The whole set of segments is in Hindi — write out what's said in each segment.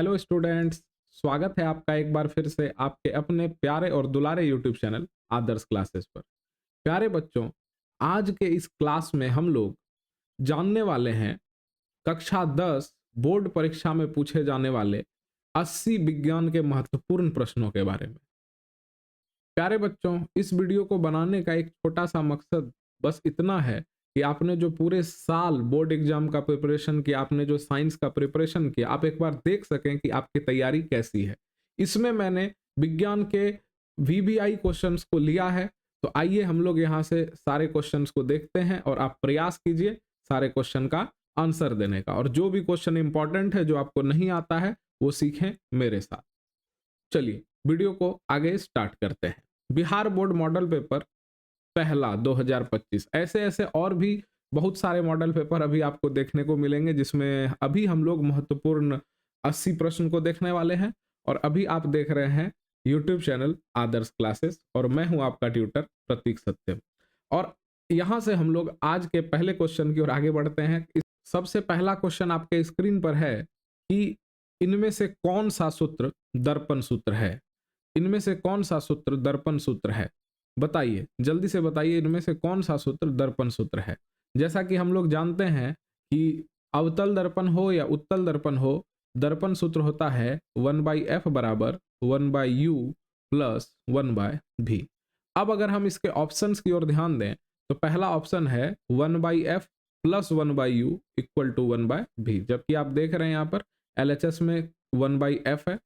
हेलो स्टूडेंट्स, स्वागत है आपका एक बार फिर से आपके अपने प्यारे और दुलारे यूट्यूब चैनल आदर्श क्लासेस पर। प्यारे बच्चों, आज के इस क्लास में हम लोग जानने वाले हैं कक्षा 10 बोर्ड परीक्षा में पूछे जाने वाले 80 विज्ञान के महत्वपूर्ण प्रश्नों के बारे में। प्यारे बच्चों, इस वीडियो को बनाने का एक छोटा सा मकसद बस इतना है कि आपने जो पूरे साल बोर्ड एग्जाम का प्रिपरेशन किया, आपने जो साइंस का प्रिपरेशन किया, आप एक बार देख सकें कि आपकी तैयारी कैसी है। इसमें मैंने विज्ञान के वीबीआई क्वेश्चंस को लिया है, तो आइए हम लोग यहाँ से सारे क्वेश्चंस को देखते हैं और आप प्रयास कीजिए सारे क्वेश्चन का आंसर देने का, और जो भी क्वेश्चन इंपॉर्टेंट है, जो आपको नहीं आता है, वो सीखें मेरे साथ। चलिए वीडियो को आगे स्टार्ट करते हैं। बिहार बोर्ड मॉडल पेपर पहला 2025, ऐसे ऐसे और भी बहुत सारे मॉडल पेपर अभी आपको देखने को मिलेंगे, जिसमें अभी हम लोग महत्वपूर्ण 80 प्रश्न को देखने वाले हैं। और अभी आप देख रहे हैं यूट्यूब चैनल आदर्श क्लासेस, और मैं हूं आपका ट्यूटर प्रतीक सत्यम। और यहां से हम लोग आज के पहले क्वेश्चन की ओर आगे बढ़ते हैं। सबसे पहला क्वेश्चन आपके स्क्रीन पर है कि इनमें से कौन सा सूत्र दर्पण सूत्र है। इनमें से कौन सा सूत्र दर्पण सूत्र है, बताइए, जल्दी से बताइए, इनमें से कौन सा सूत्र दर्पण सूत्र है। जैसा कि हम लोग जानते हैं कि अवतल दर्पण हो या उत्तल दर्पण हो, दर्पण सूत्र होता है 1/f बराबर 1/u प्लस 1/v। अब अगर हम इसके ऑप्शंस की ओर ध्यान दें, तो पहला ऑप्शन है 1/f plus 1/u equal to 1/v, जबकि आप देख रहे हैं यहाँ पर LHS में 1/f है।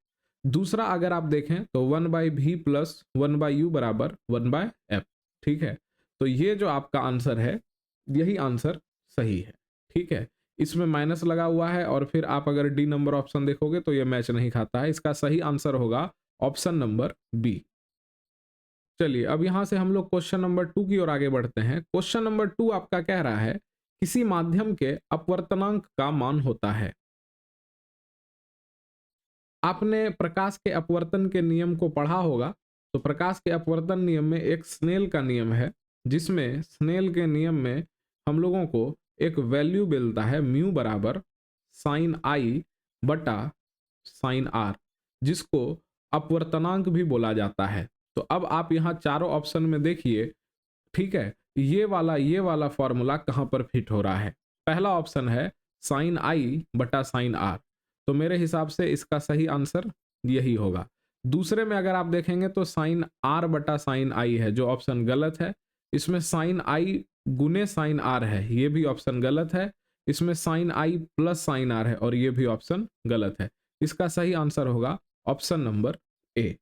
दूसरा अगर आप देखें तो 1/v प्लस 1/u बराबर 1/f। ठीक है, तो ये जो आपका आंसर है, यही आंसर सही है। ठीक है, इसमें माइनस लगा हुआ है, और फिर आप अगर डी नंबर ऑप्शन देखोगे तो ये मैच नहीं खाता है। इसका सही आंसर होगा ऑप्शन नंबर बी। चलिए अब यहां से हम लोग क्वेश्चन नंबर 2 की ओर आगे बढ़ते हैं। क्वेश्चन नंबर 2 आपका कह रहा है किसी माध्यम के अपवर्तनांक का मान होता है। आपने प्रकाश के अपवर्तन के नियम को पढ़ा होगा। तो प्रकाश के अपवर्तन नियम में एक स्नेल का नियम है, जिसमें स्नेल के नियम में हम लोगों को एक वैल्यू मिलता है म्यू बराबर साइन आई बटा साइन आर, जिसको अपवर्तनांक भी बोला जाता है। तो अब आप यहाँ चारों ऑप्शन में देखिए, ठीक है, ये वाला फॉर्मूला कहाँ पर फिट हो रहा है। पहला ऑप्शन है साइन आई बटा साइन आर, तो मेरे हिसाब से इसका सही आंसर यही होगा। दूसरे में अगर आप देखेंगे तो साइन आर बटा साइन आई है, जो ऑप्शन गलत है। इसमें साइन आई गुने साइन आर है, ये भी ऑप्शन गलत है। इसमें sine I plus sine R है, और ये भी ऑप्शन गलत है। इसका सही आंसर होगा ऑप्शन नंबर ए।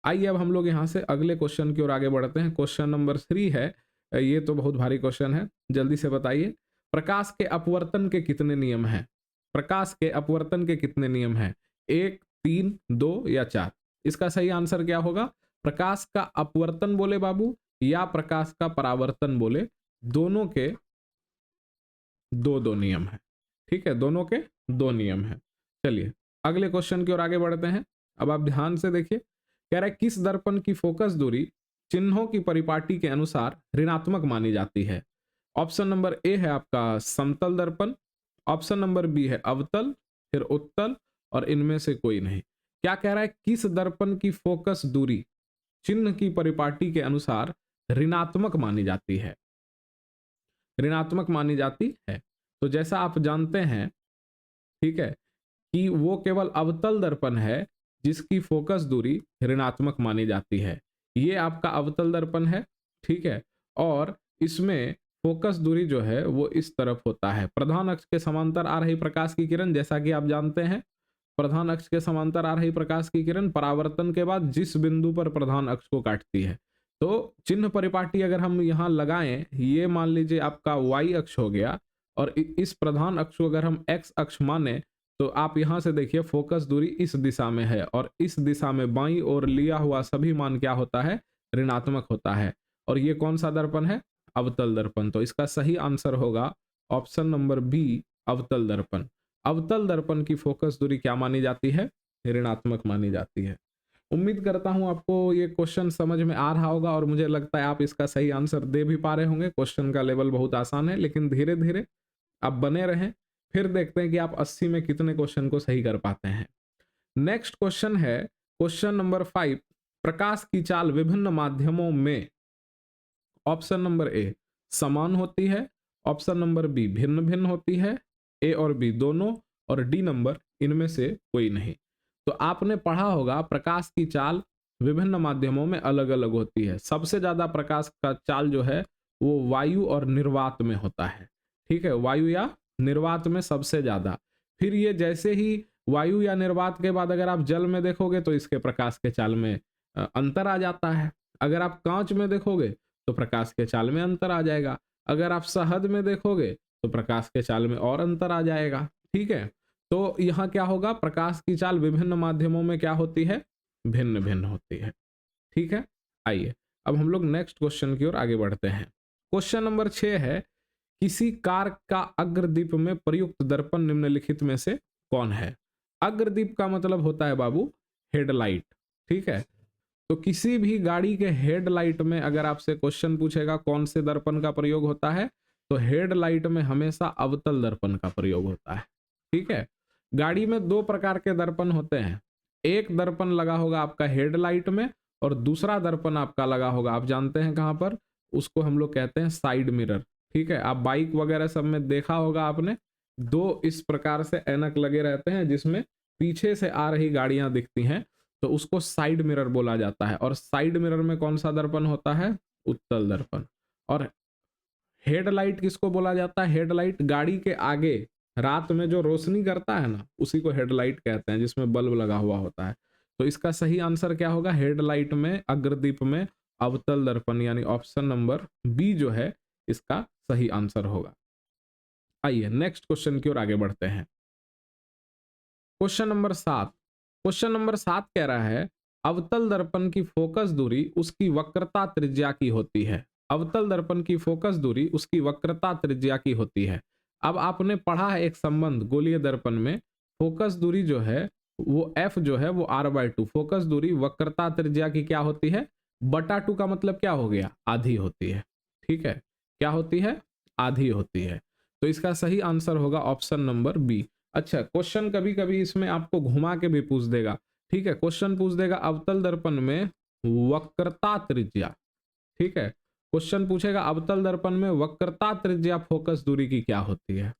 आइए अब हम लोग यहाँ से अगले क्वेश्चन की ओर आगे बढ़ते हैं। क्वेश्चन नंबर 3 है, ये तो बहुत भारी क्वेश्चन है, जल्दी से बताइए, प्रकाश के अपवर्तन के कितने नियम हैं। प्रकाश के अपवर्तन के कितने नियम हैं, 1, 3, 2 या 4। इसका सही आंसर क्या होगा, प्रकाश का अपवर्तन बोले बाबू या प्रकाश का परावर्तन बोले, दोनों के दो नियम है। ठीक है, दोनों के दो नियम है। चलिए अगले क्वेश्चन की ओर आगे बढ़ते हैं। अब आप ध्यान से देखिए, कह रहा है किस दर्पण की फोकस दूरी चिन्हों की परिपाटी के अनुसार ऋणात्मक मानी जाती है। ऑप्शन नंबर ए है आपका समतल दर्पण, ऑप्शन नंबर बी है अवतल, फिर उत्तल, और इनमें से कोई नहीं। क्या कह रहा है, किस दर्पण की फोकस दूरी चिन्ह की परिपाटी के अनुसार ऋणात्मक मानी जाती है। ऋणात्मक मानी जाती है, तो जैसा आप जानते हैं, ठीक है, कि वो केवल अवतल दर्पण है जिसकी फोकस दूरी ऋणात्मक मानी जाती है। ये आपका अवतल दर्पण है, ठीक है, और इसमें फोकस दूरी जो है वो इस तरफ होता है। प्रधान अक्ष के समांतर आ रही प्रकाश की किरण, जैसा कि आप जानते हैं, प्रधान अक्ष के समांतर आ रही प्रकाश की किरण परावर्तन के बाद जिस बिंदु पर प्रधान अक्ष को काटती है, तो चिन्ह परिपाटी अगर हम यहाँ लगाएं, ये मान लीजिए आपका y अक्ष हो गया, और इस प्रधान अक्ष को अगर हम x अक्ष माने, तो आप यहां से देखिए फोकस दूरी इस दिशा में है, और इस दिशा में बाईं ओर लिया हुआ सभी मान क्या होता है, ऋणात्मक होता है। और ये कौन सा दर्पण है, अवतल दर्पण। तो इसका सही आंसर होगा ऑप्शन नंबर बी, अवतल दर्पण। अवतल दर्पण की फोकस दूरी क्या मानी जाती है, ऋणात्मक मानी जाती है। उम्मीद करता हूं आपको ये क्वेश्चन समझ में आ रहा होगा, और मुझे लगता है आप इसका सही आंसर दे भी पा रहे होंगे। क्वेश्चन का लेवल बहुत आसान है, लेकिन धीरे धीरे आप बने रहें, फिर देखते हैं कि आप 80 में कितने क्वेश्चन को सही कर पाते हैं। नेक्स्ट क्वेश्चन है क्वेश्चन नंबर 5, प्रकाश की चाल विभिन्न माध्यमों में ऑप्शन नंबर ए समान होती है, ऑप्शन नंबर बी भिन्न भिन्न होती है, ए और बी दोनों, और डी नंबर इनमें से कोई नहीं। तो आपने पढ़ा होगा प्रकाश की चाल विभिन्न माध्यमों में अलग अलग होती है। सबसे ज्यादा प्रकाश का चाल जो है वो वायु और निर्वात में होता है। ठीक है, वायु या निर्वात में सबसे ज्यादा। फिर ये जैसे ही वायु या निर्वात के बाद अगर आप जल में देखोगे तो इसके प्रकाश के चाल में अंतर आ जाता है। अगर आप कांच में देखोगे तो प्रकाश के चाल में अंतर आ जाएगा। अगर आप शहद में देखोगे तो प्रकाश के चाल में और अंतर आ जाएगा। ठीक है, तो यहाँ क्या होगा, प्रकाश की चाल विभिन्न माध्यमों में क्या होती है, भिन्न भिन्न होती है। ठीक है, आइए अब हम लोग नेक्स्ट क्वेश्चन की ओर आगे बढ़ते हैं। क्वेश्चन नंबर 6 है, किसी कार का अग्रदीप में प्रयुक्त दर्पण निम्नलिखित में से कौन है। अग्रदीप का मतलब होता है बाबू हेडलाइट। ठीक है, तो किसी भी गाड़ी के हेडलाइट में अगर आपसे क्वेश्चन पूछेगा कौन से दर्पण का प्रयोग होता है, तो हेडलाइट में हमेशा अवतल दर्पण का प्रयोग होता है। ठीक है, गाड़ी में दो प्रकार के दर्पण होते हैं। एक दर्पण लगा होगा आपका हेडलाइट में और दूसरा दर्पण आपका लगा होगा, आप जानते हैं कहां पर, उसको हम लोग कहते हैं साइड मिरर। ठीक है, आप बाइक वगैरह सब में देखा होगा आपने, दो इस प्रकार से ऐनक लगे रहते हैं जिसमें पीछे से आ रही गाड़ियां दिखती हैं, तो उसको साइड मिरर बोला जाता है। और साइड मिरर में कौन सा दर्पण होता है, उत्तल दर्पण। और हेडलाइट किसको बोला जाता है, हेडलाइट गाड़ी के आगे रात में जो रोशनी करता है ना, उसी को हेडलाइट कहते हैं, जिसमें बल्ब लगा हुआ होता है। तो इसका सही आंसर क्या होगा, हेडलाइट में अग्रदीप में अवतल दर्पण, यानी ऑप्शन नंबर बी जो है इसका सही आंसर होगा। आइए नेक्स्ट क्वेश्चन की ओर आगे बढ़ते हैं। क्वेश्चन नंबर 7, क्वेश्चन नंबर 7 कह रहा है, अवतल दर्पण की फोकस दूरी उसकी वक्रता त्रिज्या की होती है। अवतल दर्पण की फोकस दूरी उसकी वक्रता त्रिज्या की होती है। अब आपने पढ़ा है एक संबंध गोलीय दर्पण में, फोकस दूरी जो है वो f जो है वो r/2, फोकस दूरी वक्रता त्रिज्या की क्या होती है, बटा 2 का मतलब क्या हो गया, आधी होती है। ठीक है, क्या होती है, आधी होती है। तो इसका सही आंसर होगा ऑप्शन नंबर बी। अच्छा, क्वेश्चन कभी कभी इसमें आपको घुमा के भी पूछ देगा। ठीक है, क्वेश्चन पूछ देगा अवतल दर्पण में वक्रता त्रिज्या। ठीक है, क्वेश्चन पूछेगा अवतल दर्पण में वक्रता त्रिज्या फोकस दूरी की क्या होती है,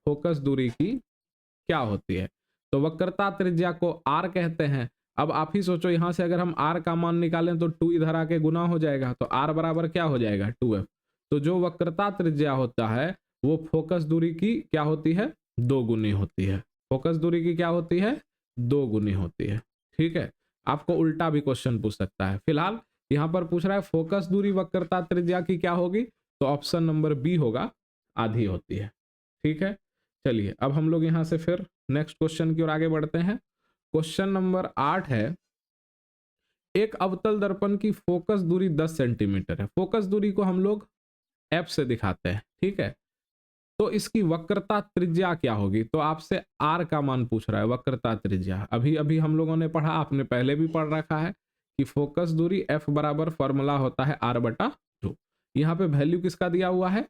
फोकस दूरी की क्या होती है। तो वक्रता त्रिज्या को r कहते हैं। अब आप ही सोचो, यहां से अगर हम r का मान निकालें तो 2 इधर आके गुना हो जाएगा, तो r बराबर क्या हो जाएगा, 2f। तो जो वक्रता त्रिज्या होता है वो फोकस दूरी की क्या होती है, 2 गुनी होती है। फोकस दूरी की क्या होती है, 2 गुनी होती है। ठीक है, आपको उल्टा भी क्वेश्चन पूछ सकता है। फिलहाल यहां पर पूछ रहा है फोकस दूरी वक्रता त्रिज्या की क्या होगी, तो ऑप्शन नंबर बी होगा, आधी होती है। ठीक है, चलिए अब हम लोग यहां से फिर नेक्स्ट क्वेश्चन की ओर आगे बढ़ते हैं। क्वेश्चन नंबर 8 है, एक अवतल दर्पण की फोकस दूरी 10 सेंटीमीटर है। फोकस दूरी को हम लोग एफ से दिखाते हैं। ठीक है, तो इसकी वक्रता त्रिज्या क्या होगी, तो आपसे आर का मान पूछ रहा है, वक्रता त्रिज्या। अभी अभी हम लोगों ने पढ़ा, आपने पहले भी पढ़ रखा है कि फोकस दूरी एफ बराबर फॉर्मूला होता है r/2। यहाँ पे वैल्यू किसका दिया हुआ है,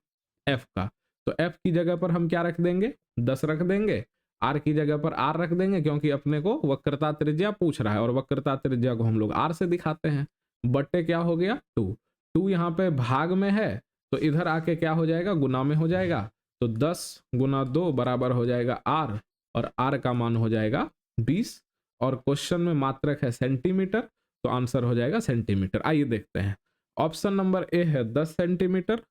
एफ का। तो एफ की जगह पर हम क्या रख देंगे, 10 रख देंगे, आर की जगह पर आर रख देंगे, क्योंकि अपने को वक्रता त्रिज्या पूछ रहा है और वक्रता त्रिज्या को हम लोग आर से दिखाते हैं। बट्टे क्या हो गया, 2 यहाँ पे भाग में है, तो इधर आके क्या हो जाएगा, गुना में हो जाएगा। तो 10 गुना 2 बराबर हो जाएगा आर, और आर का मान हो जाएगा 20। और क्वेश्चन में मात्रक है सेंटीमीटर, तो आंसर हो जाएगा सेंटीमीटर। आइए देखते हैं, ऑप्शन नंबर ए है 10 सेंटीमीटर,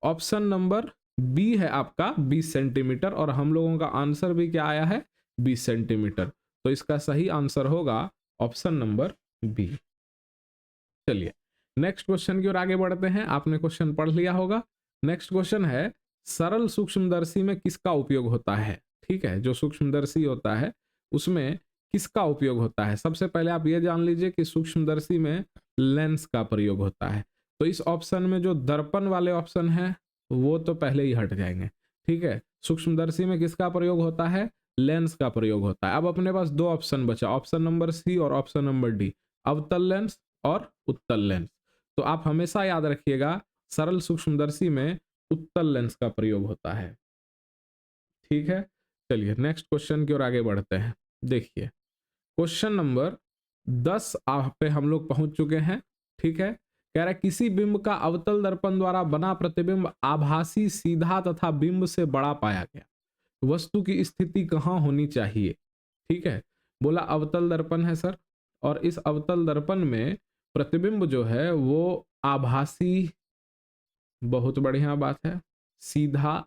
ऑप्शन नंबर बी है आपका 20 सेंटीमीटर, और हम लोगों का आंसर भी क्या आया है, 20 सेंटीमीटर। तो इसका सही आंसर होगा ऑप्शन नंबर बी। चलिए नेक्स्ट क्वेश्चन की ओर आगे बढ़ते हैं। आपने क्वेश्चन पढ़ लिया होगा। नेक्स्ट क्वेश्चन है, सरल सूक्ष्मदर्शी में किसका उपयोग होता है। ठीक है, जो सूक्ष्मदर्शी होता है उसमें किसका उपयोग होता है। सबसे पहले आप ये जान लीजिए कि सूक्ष्मदर्शी में लेंस का प्रयोग होता है। तो इस ऑप्शन में जो दर्पण वाले ऑप्शन है वो तो पहले ही हट जाएंगे। ठीक है, सूक्ष्मदर्शी में किसका प्रयोग होता है, लेंस का प्रयोग होता है। अब अपने पास दो ऑप्शन बचा, ऑप्शन नंबर सी और ऑप्शन नंबर डी, अवतल लेंस और उत्तल लेंस। तो आप हमेशा याद रखिएगा, सरल सूक्ष्मदर्शी में उत्तल लेंस का प्रयोग होता है। ठीक है, चलिए नेक्स्ट क्वेश्चन की ओर आगे बढ़ते हैं। देखिए क्वेश्चन नंबर 10 पे हम लोग पहुंच चुके हैं। ठीक है, कह रहा है किसी बिंब का अवतल दर्पण द्वारा बना प्रतिबिंब आभासी, सीधा तथा बिंब से बड़ा पाया गया, वस्तु की स्थिति कहाँ होनी चाहिए। ठीक है, बोला अवतल दर्पण है सर, और इस अवतल दर्पण में प्रतिबिंब जो है वो आभासी, बहुत बढ़िया बात है, सीधा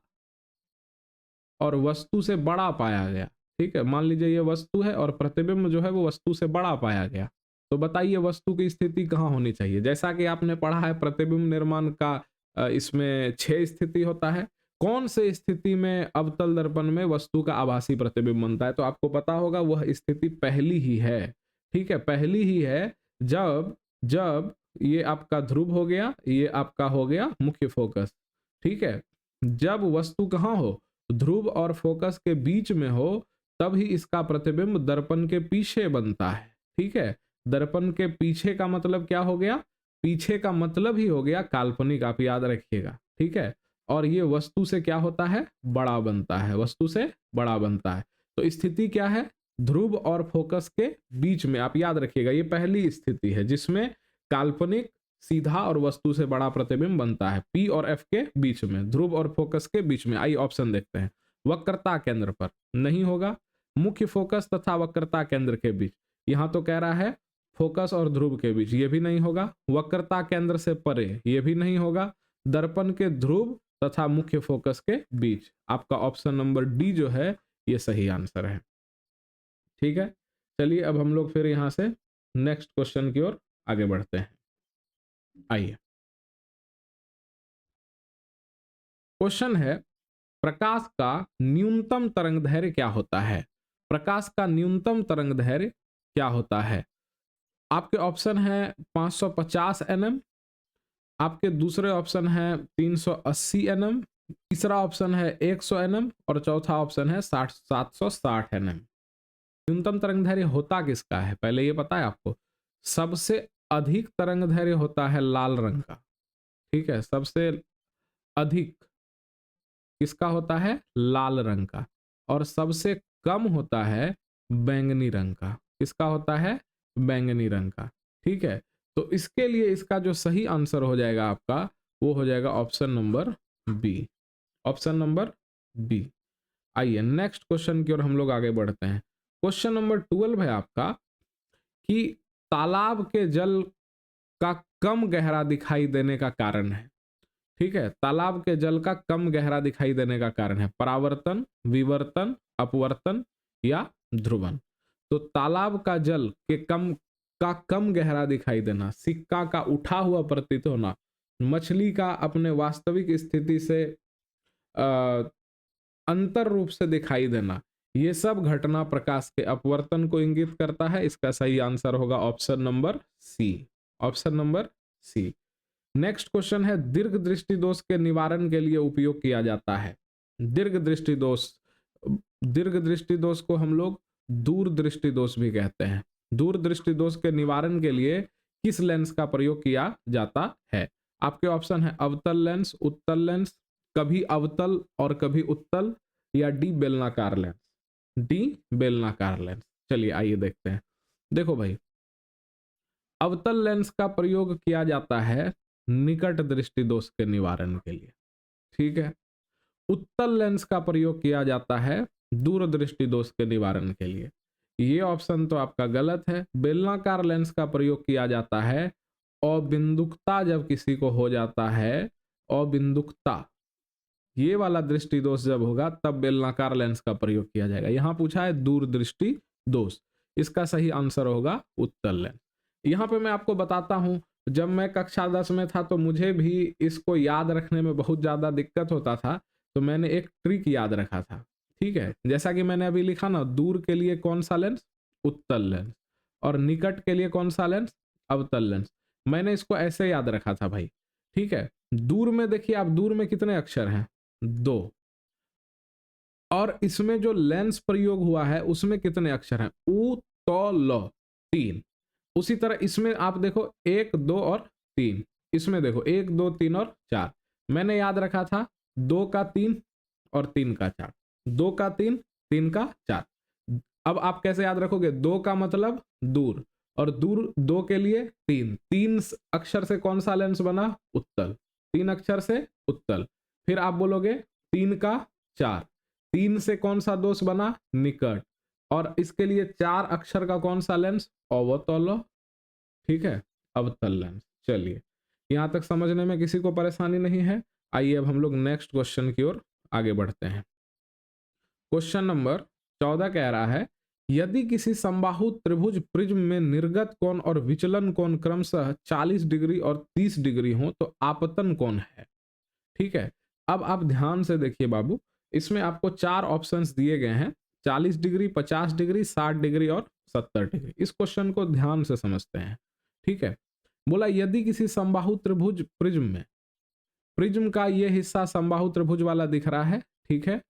और वस्तु से बड़ा पाया गया। ठीक है, मान लीजिए ये वस्तु है और प्रतिबिंब जो है वो वस्तु से बड़ा पाया गया, तो बताइए वस्तु की स्थिति कहाँ होनी चाहिए। जैसा कि आपने पढ़ा है प्रतिबिंब निर्माण का इसमें 6 स्थिति होता है। कौन से स्थिति में अवतल दर्पण में वस्तु का आभासी प्रतिबिंब बनता है, तो आपको पता होगा वह स्थिति पहली ही है। ठीक है, पहली ही है जब जब ये आपका ध्रुव हो गया, ये आपका हो गया मुख्य फोकस। ठीक है, जब वस्तु कहाँ हो, ध्रुव और फोकस के बीच में हो, तब ही इसका प्रतिबिंब दर्पण के पीछे बनता है। ठीक है, दर्पण के पीछे का मतलब क्या हो गया, पीछे का मतलब ही हो गया काल्पनिक, आप याद रखिएगा। ठीक है, और ये वस्तु से क्या होता है, बड़ा बनता है, वस्तु से बड़ा बनता है। तो स्थिति क्या है, ध्रुव और फोकस के बीच में, आप याद रखिएगा ये पहली स्थिति है जिसमें काल्पनिक, सीधा और वस्तु से बड़ा प्रतिबिंब बनता है। पी और एफ के बीच में, ध्रुव और फोकस के बीच में। आइए ऑप्शन देखते हैं। वक्रता केंद्र पर नहीं होगा, मुख्य फोकस तथा वक्रता केंद्र के बीच, यहां तो कह रहा है फोकस और ध्रुव के बीच, ये भी नहीं होगा। वक्रता केंद्र से परे, ये भी नहीं होगा। दर्पण के ध्रुव तथा मुख्य फोकस के बीच, आपका ऑप्शन नंबर डी जो है ये सही आंसर है। ठीक है, चलिए अब हम लोग फिर यहां से नेक्स्ट क्वेश्चन की ओर आगे बढ़ते हैं। आइए, क्वेश्चन है प्रकाश का न्यूनतम तरंगदैर्घ्य क्या होता है। प्रकाश का न्यूनतम तरंगदैर्घ्य क्या होता है। आपके ऑप्शन है 550 एनएम, आपके दूसरे ऑप्शन है 380 एनएम, तीसरा ऑप्शन है 100 एनएम और चौथा ऑप्शन है 760 एनएम। न्यूनतम तरंगदैर्घ्य होता किसका है, पहले ये पता है आपको। सबसे अधिक तरंगदैर्घ्य होता है लाल रंग का। ठीक है, सबसे अधिक किसका होता है, लाल रंग का, और सबसे कम होता है बैंगनी रंग का। किसका होता है, बैंगनी रंग का। ठीक है, तो इसके लिए इसका जो सही आंसर हो जाएगा आपका, वो हो जाएगा option number B, option number B. आइए नेक्स्ट क्वेश्चन की ओर हम लोग आगे बढ़ते हैं। क्वेश्चन नंबर 12 है आपका कि तालाब के जल का कम गहरा दिखाई देने का कारण है। ठीक है, तालाब के जल का कम गहरा दिखाई देने का कारण है परावर्तन, विवर्तन, अपवर्तन या ध्रुवन। तो तालाब का जल के कम गहरा दिखाई देना, सिक्का का उठा हुआ प्रतीत होना, मछली का अपने वास्तविक स्थिति से अंतर रूप से दिखाई देना, ये सब घटना प्रकाश के अपवर्तन को इंगित करता है। इसका सही आंसर होगा option number C, option number C. Next question है दीर्घ दृष्टि दोष के निवारण के लिए उपयोग किया जाता है। दीर्घ दृष्टि दोष, दीर्घ दृष्टि दोष को हम लोग दूर दृष्टि दोष भी कहते हैं। दूर दृष्टि दोष के निवारण के लिए किस लेंस का प्रयोग किया जाता है। आपके ऑप्शन है अवतल लेंस, उत्तल लेंस, कभी अवतल और कभी उत्तल, या डी बेलनाकार लेंस, डी बेलनाकार लेंस। चलिए आइए देखते हैं। देखो भाई, अवतल लेंस का प्रयोग किया जाता है निकट दृष्टि दोष के निवारण के लिए। ठीक है, उत्तल लेंस का प्रयोग किया जाता है दूर दृष्टि दोष के निवारण के लिए। ये ऑप्शन तो आपका गलत है। बेलनाकार लेंस का प्रयोग किया जाता है अबिंदुकता, जब किसी को हो जाता है अबिंदुकता, ये वाला दृष्टि दोष जब होगा तब बेलनाकार लेंस का प्रयोग किया जाएगा। यहां पूछा है दूर दृष्टि दोष, इसका सही आंसर होगा उत्तल लेंस। यहां पे मैं आपको बताता हूं, जब मैं कक्षा 10 में था तो मुझे भी इसको याद रखने में बहुत ज्यादा दिक्कत होता था, तो मैंने एक ट्रिक याद रखा था। ठीक है, जैसा कि मैंने अभी लिखा ना, दूर के लिए कौन सा लेंस, उत्तल लेंस, और निकट के लिए कौन सा लेंस, अवतल लेंस। मैंने इसको ऐसे याद रखा था भाई। ठीक है, दूर में देखिए आप, दूर में कितने अक्षर हैं, 2, और इसमें जो लेंस प्रयोग हुआ है उसमें कितने अक्षर हैं, उ तो ल, 3। उसी तरह इसमें आप देखो 1 2 और 3, इसमें देखो 1 2 3 और 4। मैंने याद रखा था 2 का 3 और 3 का 4, 2 का 3 3 का 4। अब आप कैसे याद रखोगे, 2 का मतलब दूर, और दूर 2 के लिए 3, 3 अक्षर से कौन सा लेंस बना, उत्तल, 3 अक्षर से उत्तल। फिर आप बोलोगे 3 का 4, 3 से कौन सा दोष बना, निकट, और इसके लिए 4 अक्षर का कौन सा लेंस, अवतल, ठीक है, अवतल लेंस। चलिए यहां तक समझने में किसी को परेशानी नहीं है। आइए अब हम लोग नेक्स्ट क्वेश्चन की ओर आगे बढ़ते हैं। क्वेश्चन नंबर 14 कह रहा है, यदि किसी समबाहु त्रिभुज प्रिज्म में निर्गत कोण और विचलन कोण क्रमशः 40 डिग्री और 30 डिग्री हो तो आपतन कोण है। ठीक है, अब आप ध्यान से देखिए बाबू, इसमें आपको 4 ऑप्शंस दिए गए हैं, 40 डिग्री, 50 डिग्री, 60 डिग्री और 70 डिग्री। इस क्वेश्चन को ध्यान से समझते हैं। ठीक है, बोला यदि किसी समबाहु त्रिभुज प्रिज्म में, प्रिज्म का ये हिस्सा समबाहु त्रिभुज वाला दिख रहा है, ठीक है,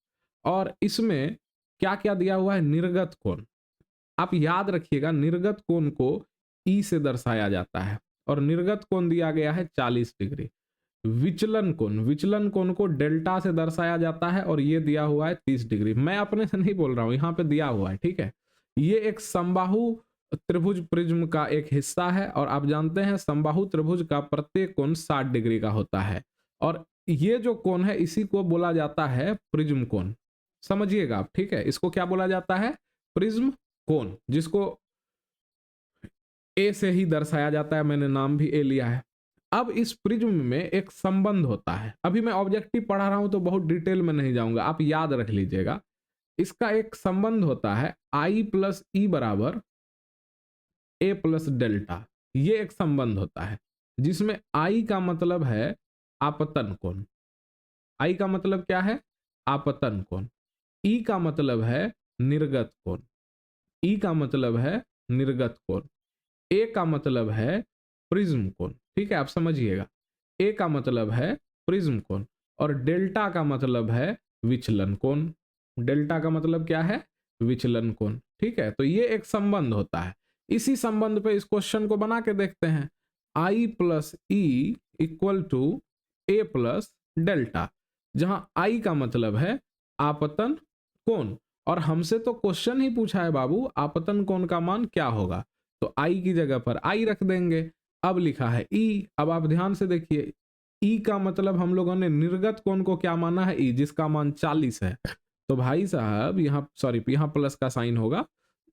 और इसमें क्या क्या दिया हुआ है, निर्गत कोण। आप याद रखिएगा निर्गत कोण को ई से दर्शाया जाता है, और निर्गत कोण दिया गया है 40 डिग्री। विचलन कोण, विचलन कोण को डेल्टा से दर्शाया जाता है, और ये दिया हुआ है 30 डिग्री। मैं अपने से नहीं बोल रहा हूं, यहां पे दिया हुआ है, ठीक है। ये एक समबाहु त्रिभुज प्रिज्म का एक हिस्सा है, और आप जानते हैं समबाहु त्रिभुज का प्रत्येक कोण 60 डिग्री का होता है, और ये जो कोण है इसी को बोला जाता है प्रिज्म कोण। समझिएगा आप, ठीक है, इसको क्या बोला जाता है, प्रिज्म कोण, जिसको ए से ही दर्शाया जाता है, मैंने नाम भी ए लिया है। अब इस प्रिज्म में एक संबंध होता है, अभी मैं ऑब्जेक्टिव पढ़ा रहा हूं तो बहुत डिटेल में नहीं जाऊंगा, आप याद रख लीजिएगा। इसका एक संबंध होता है आई प्लस ई बराबर ए प्लस डेल्टा, ये एक संबंध होता है, जिसमें आई का मतलब है आपतन कोण, आई का मतलब क्या है, आपतन कोण, ई का मतलब है निर्गत कोण, ई का मतलब है निर्गत कोण, ए का मतलब है प्रिज्म कोण। ठीक है, आप समझिएगा, ए का मतलब है प्रिज्म कोण, और डेल्टा का मतलब है विचलन कोण। डेल्टा का मतलब क्या है, विचलन कोण। ठीक है, तो ये एक संबंध होता है। इसी संबंध पे इस क्वेश्चन को बना के देखते हैं, I plus E equal to A plus delta, जहां आई का मतलब है आपतन कोण, और हमसे तो क्वेश्चन ही पूछा है बाबू आपतन कोण का मान क्या होगा, तो आई की जगह पर आई रख देंगे। अब लिखा है ई, अब आप ध्यान से देखिए, ई का मतलब हम लोगों ने निर्गत कोण को क्या माना है, ई, जिसका मान 40 है, तो भाई साहब यहाँ सॉरी यहाँ प्लस का साइन होगा,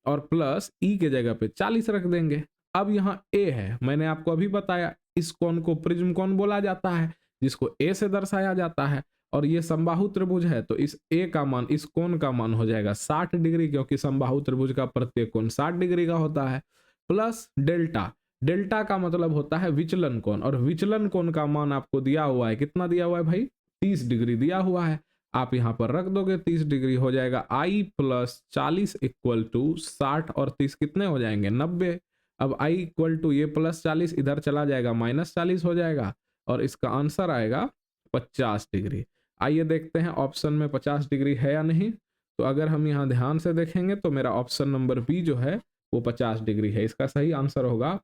और प्लस ई के जगह पे 40 रख देंगे। अब यहाँ ए है, मैंने आपको अभी बताया इस कोण को प्रिज्म कोण बोला जाता है, जिसको ए से दर्शाया जाता है, और ये समबाहु त्रिभुज है, तो इस ए का मान, इस कोण का मान हो जाएगा 60 डिग्री, क्योंकि समबाहु त्रिभुज का प्रत्येक कोण 60 डिग्री का होता है, प्लस डेल्टा, डेल्टा का मतलब होता है विचलन कोण, और विचलन कोण का मान आपको दिया हुआ है, कितना दिया हुआ है भाई, 30 डिग्री दिया हुआ है। आप यहां पर रख दोगे 30 डिग्री, हो जाएगा आई प्लस 40 इक्वल टू 60, और 30 कितने हो जाएंगे, 90। अब आई इक्वल टू ये प्लस 40 इधर चला जाएगा, माइनस 40 हो जाएगा, और इसका आंसर आएगा 50 डिग्री। आइए देखते हैं ऑप्शन में 50 डिग्री है या नहीं। तो अगर हम यहाँ ध्यान से देखेंगे तो मेरा ऑप्शन नंबर बी जो है वो 50 डिग्री है, इसका सही आंसर होगा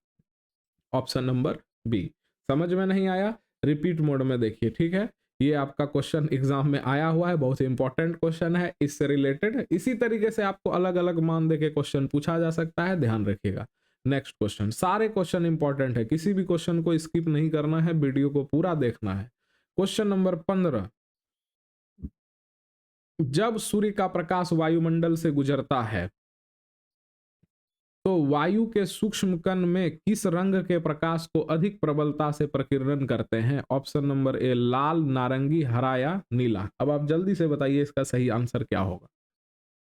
ऑप्शन नंबर बी। समझ में नहीं आया, रिपीट मोड में देखिए, ठीक है। ये आपका क्वेश्चन एग्जाम में आया हुआ है, बहुत इंपॉर्टेंट क्वेश्चन है, इससे रिलेटेड इसी तरीके से आपको अलग अलग मान देके क्वेश्चन पूछा जा सकता है, ध्यान रखिएगा। नेक्स्ट क्वेश्चन, सारे क्वेश्चन इंपॉर्टेंट है, किसी भी क्वेश्चन को स्किप नहीं करना है, वीडियो को पूरा देखना है। क्वेश्चन नंबर 15, जब सूर्य का प्रकाश वायुमंडल से गुजरता है तो वायु के सूक्ष्म कण में किस रंग के प्रकाश को अधिक प्रबलता से प्रकीर्णन करते हैं, ऑप्शन नंबर ए लाल, नारंगी, हरा या नीला। अब आप जल्दी से बताइए इसका सही आंसर क्या होगा,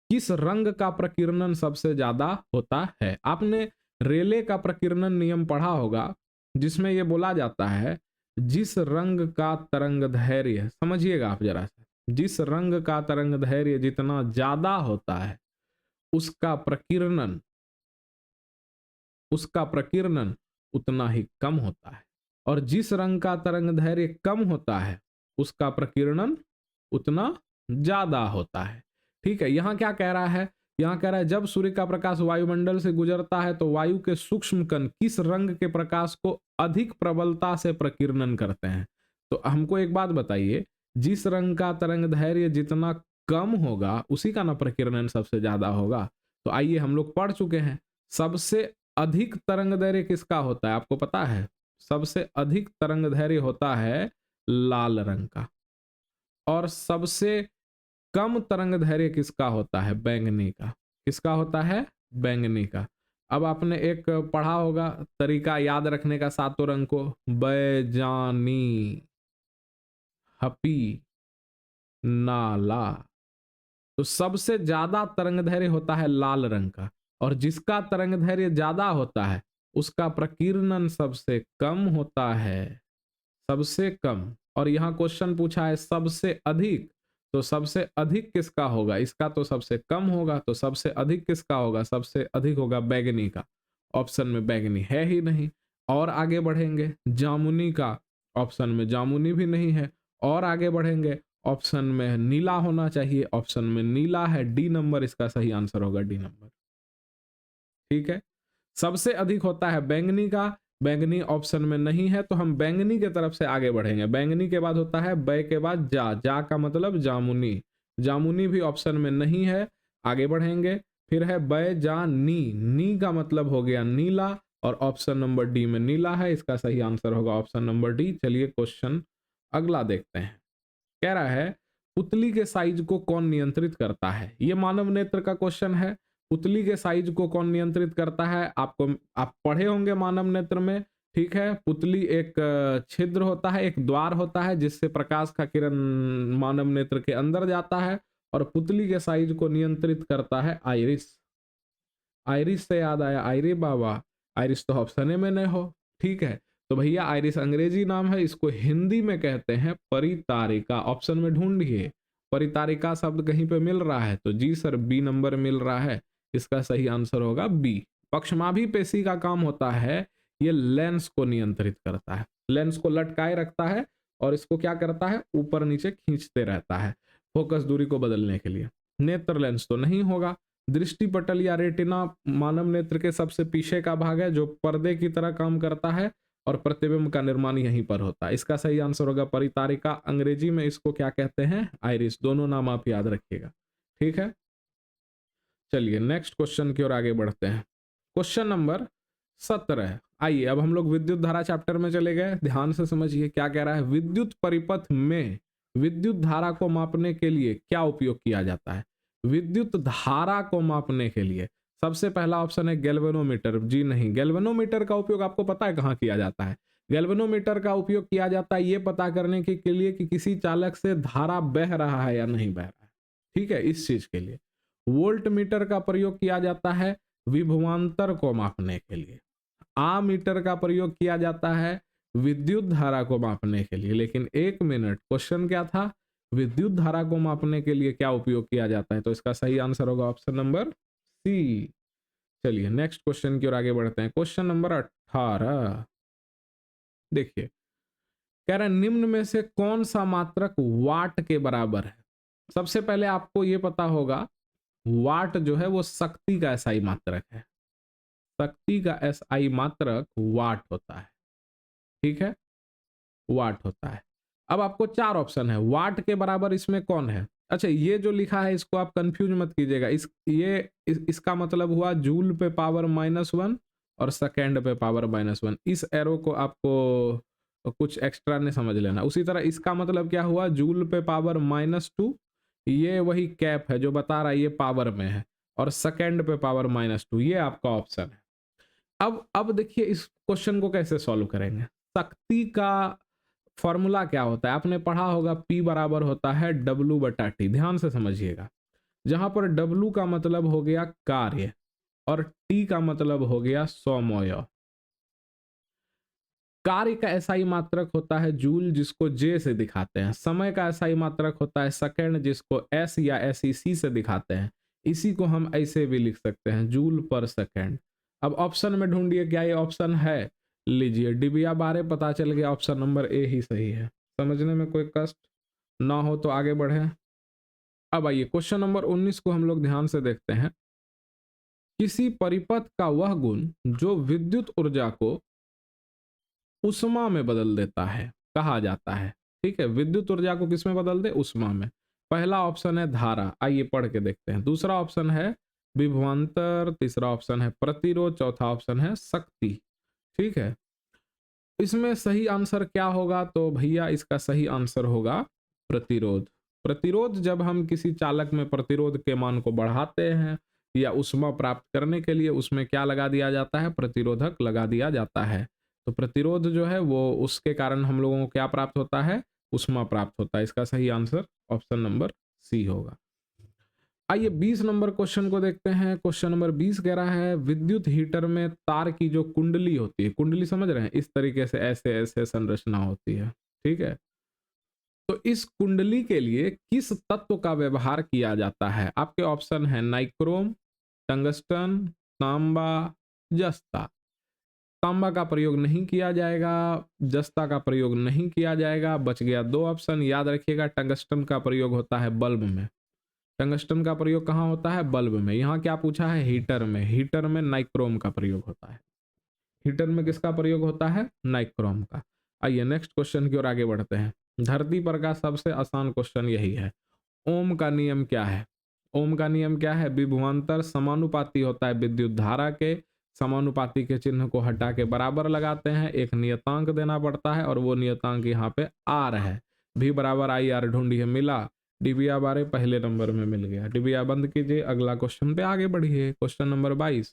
किस रंग का प्रकीर्णन सबसे ज्यादा होता है। आपने रेले का प्रकीर्णन नियम पढ़ा होगा, जिसमें यह बोला जाता है जिस रंग का तरंग धैर्य, समझिएगा आप जरा सा, जिस रंग का तरंग धैर्य जितना ज्यादा होता है उसका प्रकीर्णन उतना ही कम होता है, और जिस रंग का तरंग धैर्य कम होता है उसका प्रकीर्णन उतना ज्यादा होता है। ठीक है, यहां क्या कह रहा है, यहां कह रहा है जब सूर्य का प्रकाश वायुमंडल से गुजरता है तो वायु के सूक्ष्म कण किस रंग के प्रकाश को अधिक प्रबलता से प्रकीर्णन करते हैं। तो हमको एक बात बताइए, जिस रंग का तरंग धैर्य जितना कम होगा उसी का ना प्रकीर्णन सबसे ज्यादा होगा, तो आइए हम लोग पढ़ चुके हैं। सबसे अधिक तरंग दैर्घ्य किसका होता है, आपको पता है? सबसे अधिक तरंग दैर्घ्य होता है लाल रंग का। और सबसे कम तरंग दैर्घ्य किसका होता है? बैंगनी का। किसका होता है? बैंगनी का। अब आपने एक पढ़ा होगा तरीका याद रखने का सातों रंग को, बैजानी, हपी, नाला। तो सबसे ज्यादा तरंग दैर्घ्य होता है लाल रंग का, और जिसका तरंग दैर्घ्य ज्यादा होता है उसका प्रकीर्णन सबसे कम होता है। सबसे कम। और यहां क्वेश्चन पूछा है सबसे अधिक, तो सबसे अधिक किसका होगा? इसका तो सबसे कम होगा, तो सबसे अधिक किसका होगा? सबसे अधिक होगा बैगनी का। ऑप्शन में बैगनी है ही नहीं। और आगे बढ़ेंगे, जामुनी का, ऑप्शन में जामुनी भी नहीं है। और आगे बढ़ेंगे, ऑप्शन में नीला होना चाहिए, ऑप्शन में नीला है। डी नंबर इसका सही आंसर होगा, डी नंबर। ठीक है, सबसे अधिक होता है बैंगनी का, बैंगनी ऑप्शन में नहीं है, तो हम बैंगनी के तरफ से आगे बढ़ेंगे। बैंगनी के बाद होता है बै के बाद जा, जा का मतलब जामुनी, जामुनी भी ऑप्शन में नहीं है। आगे बढ़ेंगे, फिर है बै जा नी, नी का मतलब हो गया नीला, और ऑप्शन नंबर डी में नीला है, इसका सही आंसर होगा ऑप्शन नंबर डी। चलिए क्वेश्चन अगला देखते हैं। कह रहा है पुतली के साइज को कौन नियंत्रित करता है? ये मानव नेत्र का क्वेश्चन है। पुतली के साइज को कौन नियंत्रित करता है? आपको, आप पढ़े होंगे मानव नेत्र में। ठीक है, पुतली एक छिद्र होता है, एक द्वार होता है जिससे प्रकाश का किरण मानव नेत्र के अंदर जाता है, और पुतली के साइज को नियंत्रित करता है आइरिस। आइरिस से याद आया, आइरे बाबा, आइरिस तो ऑप्शन में नहीं हो। ठीक है, तो भैया आइरिस अंग्रेजी नाम है, इसको हिंदी में कहते हैं परितारिका। ऑप्शन में ढूंढिए, परितारिका शब्द कहीं पे मिल रहा है? तो जी सर, बी नंबर मिल रहा है, इसका सही आंसर होगा बी। पक्षमाभी पेशी का काम होता है, ये लेंस को नियंत्रित करता है, लेंस को लटकाए रखता है और इसको क्या करता है? ऊपर नीचे खींचते रहता है फोकस दूरी को बदलने के लिए। नेत्र लेंस तो नहीं होगा। दृष्टि पटल या रेटिना मानव नेत्र के सबसे पीछे का भाग है जो पर्दे की तरह काम करता है, और प्रतिबिंब का निर्माण यहीं पर होता है। इसका सही आंसर होगा परितारिका। अंग्रेजी में इसको क्या कहते हैं? आइरिस। दोनों नाम आप याद रखिएगा। ठीक है, चलिए नेक्स्ट क्वेश्चन की ओर आगे बढ़ते हैं। Question number 17। आइए अब हम लोग विद्युत धारा चैप्टर में चले गए। ध्यान से समझिए क्या कह रहा है। विद्युत परिपथ में विद्युत धारा को मापने के लिए क्या उपयोग किया जाता है? विद्युत धारा को मापने के लिए सबसे पहला ऑप्शन है गैल्वेनोमीटर। जी नहीं, गैल्वेनोमीटर का उपयोग आपको पता है कहाँ किया जाता है? गैल्वेनोमीटर का उपयोग किया जाता है ये पता करने के लिए कि किसी चालक से धारा बह रहा है या नहीं बह रहा है। ठीक है, इस चीज के लिए। वोल्ट मीटर का प्रयोग किया जाता है विभवांतर को मापने के लिए। मीटर का प्रयोग किया जाता है विद्युत धारा को मापने के लिए। लेकिन एक मिनट, क्वेश्चन क्या था? विद्युत धारा को मापने के लिए क्या उपयोग किया जाता है? तो इसका सही आंसर होगा ऑप्शन नंबर सी। चलिए नेक्स्ट क्वेश्चन की ओर आगे बढ़ते हैं। क्वेश्चन नंबर 18 देखिए, कह रहा है निम्न में से कौन सा मात्रक वाट के बराबर है? सबसे पहले आपको यह पता होगा वाट जो है वो शक्ति का एसआई मात्रक है। शक्ति का एसआई मात्रक वाट होता है। ठीक है, वाट होता है। अब आपको चार ऑप्शन है, वाट के बराबर इसमें कौन है? अच्छा, ये जो लिखा है इसको आप कंफ्यूज मत कीजिएगा। इसका मतलब हुआ जूल पे पावर -1 और सेकेंड पे पावर -1। इस एरो को आपको कुछ एक्स्ट्रा नहीं समझ लेना। उसी तरह इसका मतलब क्या हुआ? जूल पे पावर -2, ये वही कैप है जो बता रहा है ये पावर में है, और सेकेंड पे पावर -2 ये आपका ऑप्शन है। अब देखिए इस क्वेश्चन को कैसे सॉल्व करेंगे। शक्ति का फॉर्मूला क्या होता है? आपने पढ़ा होगा P बराबर होता है W/T। ध्यान से समझिएगा, जहां पर W का मतलब हो गया कार्य और T का मतलब हो गया समय। कार्य का एसआई मात्रक होता है जूल, जिसको J से दिखाते हैं। समय का एसआई मात्रक होता है सेकंड, जिसको S या SEC से दिखाते हैं। इसी को हम ऐसे भी लिख सकते हैं, जूल पर सेकंड। अब ऑप्शन में ढूंढिए, क्या ये ऑप्शन है? लीजिए, डिबिया बारे पता चल गया, ऑप्शन नंबर ए ही सही है। समझने में कोई कष्ट ना हो तो आगे बढ़े। अब आइए क्वेश्चन नंबर 19 को हम लोग ध्यान से देखते हैं। किसी परिपथ का वह गुण जो विद्युत ऊर्जा को उष्मा में बदल देता है कहा जाता है। ठीक है, विद्युत ऊर्जा को किस में बदल दे? उष्मा में। पहला ऑप्शन है धारा, आइए पढ़ के देखते हैं। दूसरा ऑप्शन है विभवांतर, तीसरा ऑप्शन है प्रतिरोध, चौथा ऑप्शन है शक्ति। ठीक है, इसमें सही आंसर क्या होगा? तो भैया इसका सही आंसर होगा प्रतिरोध। प्रतिरोध, जब हम किसी चालक में प्रतिरोध के मान को बढ़ाते हैं या ऊष्मा प्राप्त करने के लिए उसमें क्या लगा दिया जाता है? प्रतिरोधक लगा दिया जाता है। तो प्रतिरोध जो है वो उसके कारण हम लोगों को क्या प्राप्त होता है? ऊष्मा प्राप्त होता है। इसका सही आंसर ऑप्शन नंबर सी होगा। आइए 20 नंबर क्वेश्चन को देखते हैं। क्वेश्चन नंबर 20 कह रहा है विद्युत हीटर में तार की जो कुंडली होती है, कुंडली समझ रहे हैं, इस तरीके से ऐसे ऐसे संरचना होती है। ठीक है, तो इस कुंडली के लिए किस तत्व का व्यवहार किया जाता है? आपके ऑप्शन है नाइक्रोम, टंगस्टन, तांबा, जस्ता। तांबा का प्रयोग नहीं किया जाएगा, जस्ता का प्रयोग नहीं किया जाएगा, बच गया दो ऑप्शन। याद रखिएगा टंगस्टन का प्रयोग होता है बल्ब में। टंगस्टन का प्रयोग कहाँ होता है? बल्ब में। यहाँ क्या पूछा है? हीटर में। हीटर में नाइक्रोम का प्रयोग होता है। हीटर में किसका प्रयोग होता है? नाइक्रोम का। आइए नेक्स्ट क्वेश्चन की ओर आगे बढ़ते हैं। धरती पर का सबसे आसान क्वेश्चन यही है। ओम का नियम क्या है? ओम का नियम क्या है? विभवांतर समानुपाती होता है विद्युत धारा के। समानुपाती के चिन्ह को हटा के बराबर लगाते हैं, एक नियतांक देना पड़ता है और वो नियतांक यहाँ पे आर है। भी बराबर आई आर ढूंढिए, मिला। डिबिया बारे पहले नंबर में मिल गया। डिबिया बंद कीजिए, अगला क्वेश्चन पे आगे बढ़िए। क्वेश्चन नंबर 22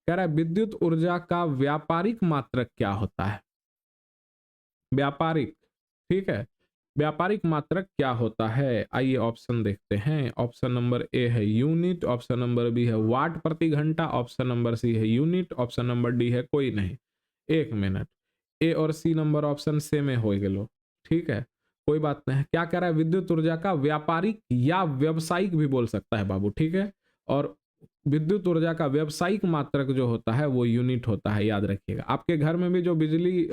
कह रहा है विद्युत ऊर्जा का व्यापारिक मात्रक क्या होता है? व्यापारिक, ठीक है, व्यापारिक मात्रक क्या होता है? आइए ऑप्शन देखते हैं। ऑप्शन नंबर ए है यूनिट, ऑप्शन नंबर बी है वाट प्रति घंटा, ऑप्शन नंबर सी है यूनिट, ऑप्शन नंबर डी है कोई नहीं। एक मिनट, ए और सी नंबर ऑप्शन से में हो गेलो। ठीक है, कोई बात नहीं। क्या कह रहा है? विद्युत ऊर्जा का व्यापारिक या व्यवसायिक भी बोल सकता है बाबू। ठीक है, और विद्युत ऊर्जा का व्यवसायिक मात्रक जो होता है वो यूनिट होता है। याद रखिएगा, आपके घर में भी जो बिजली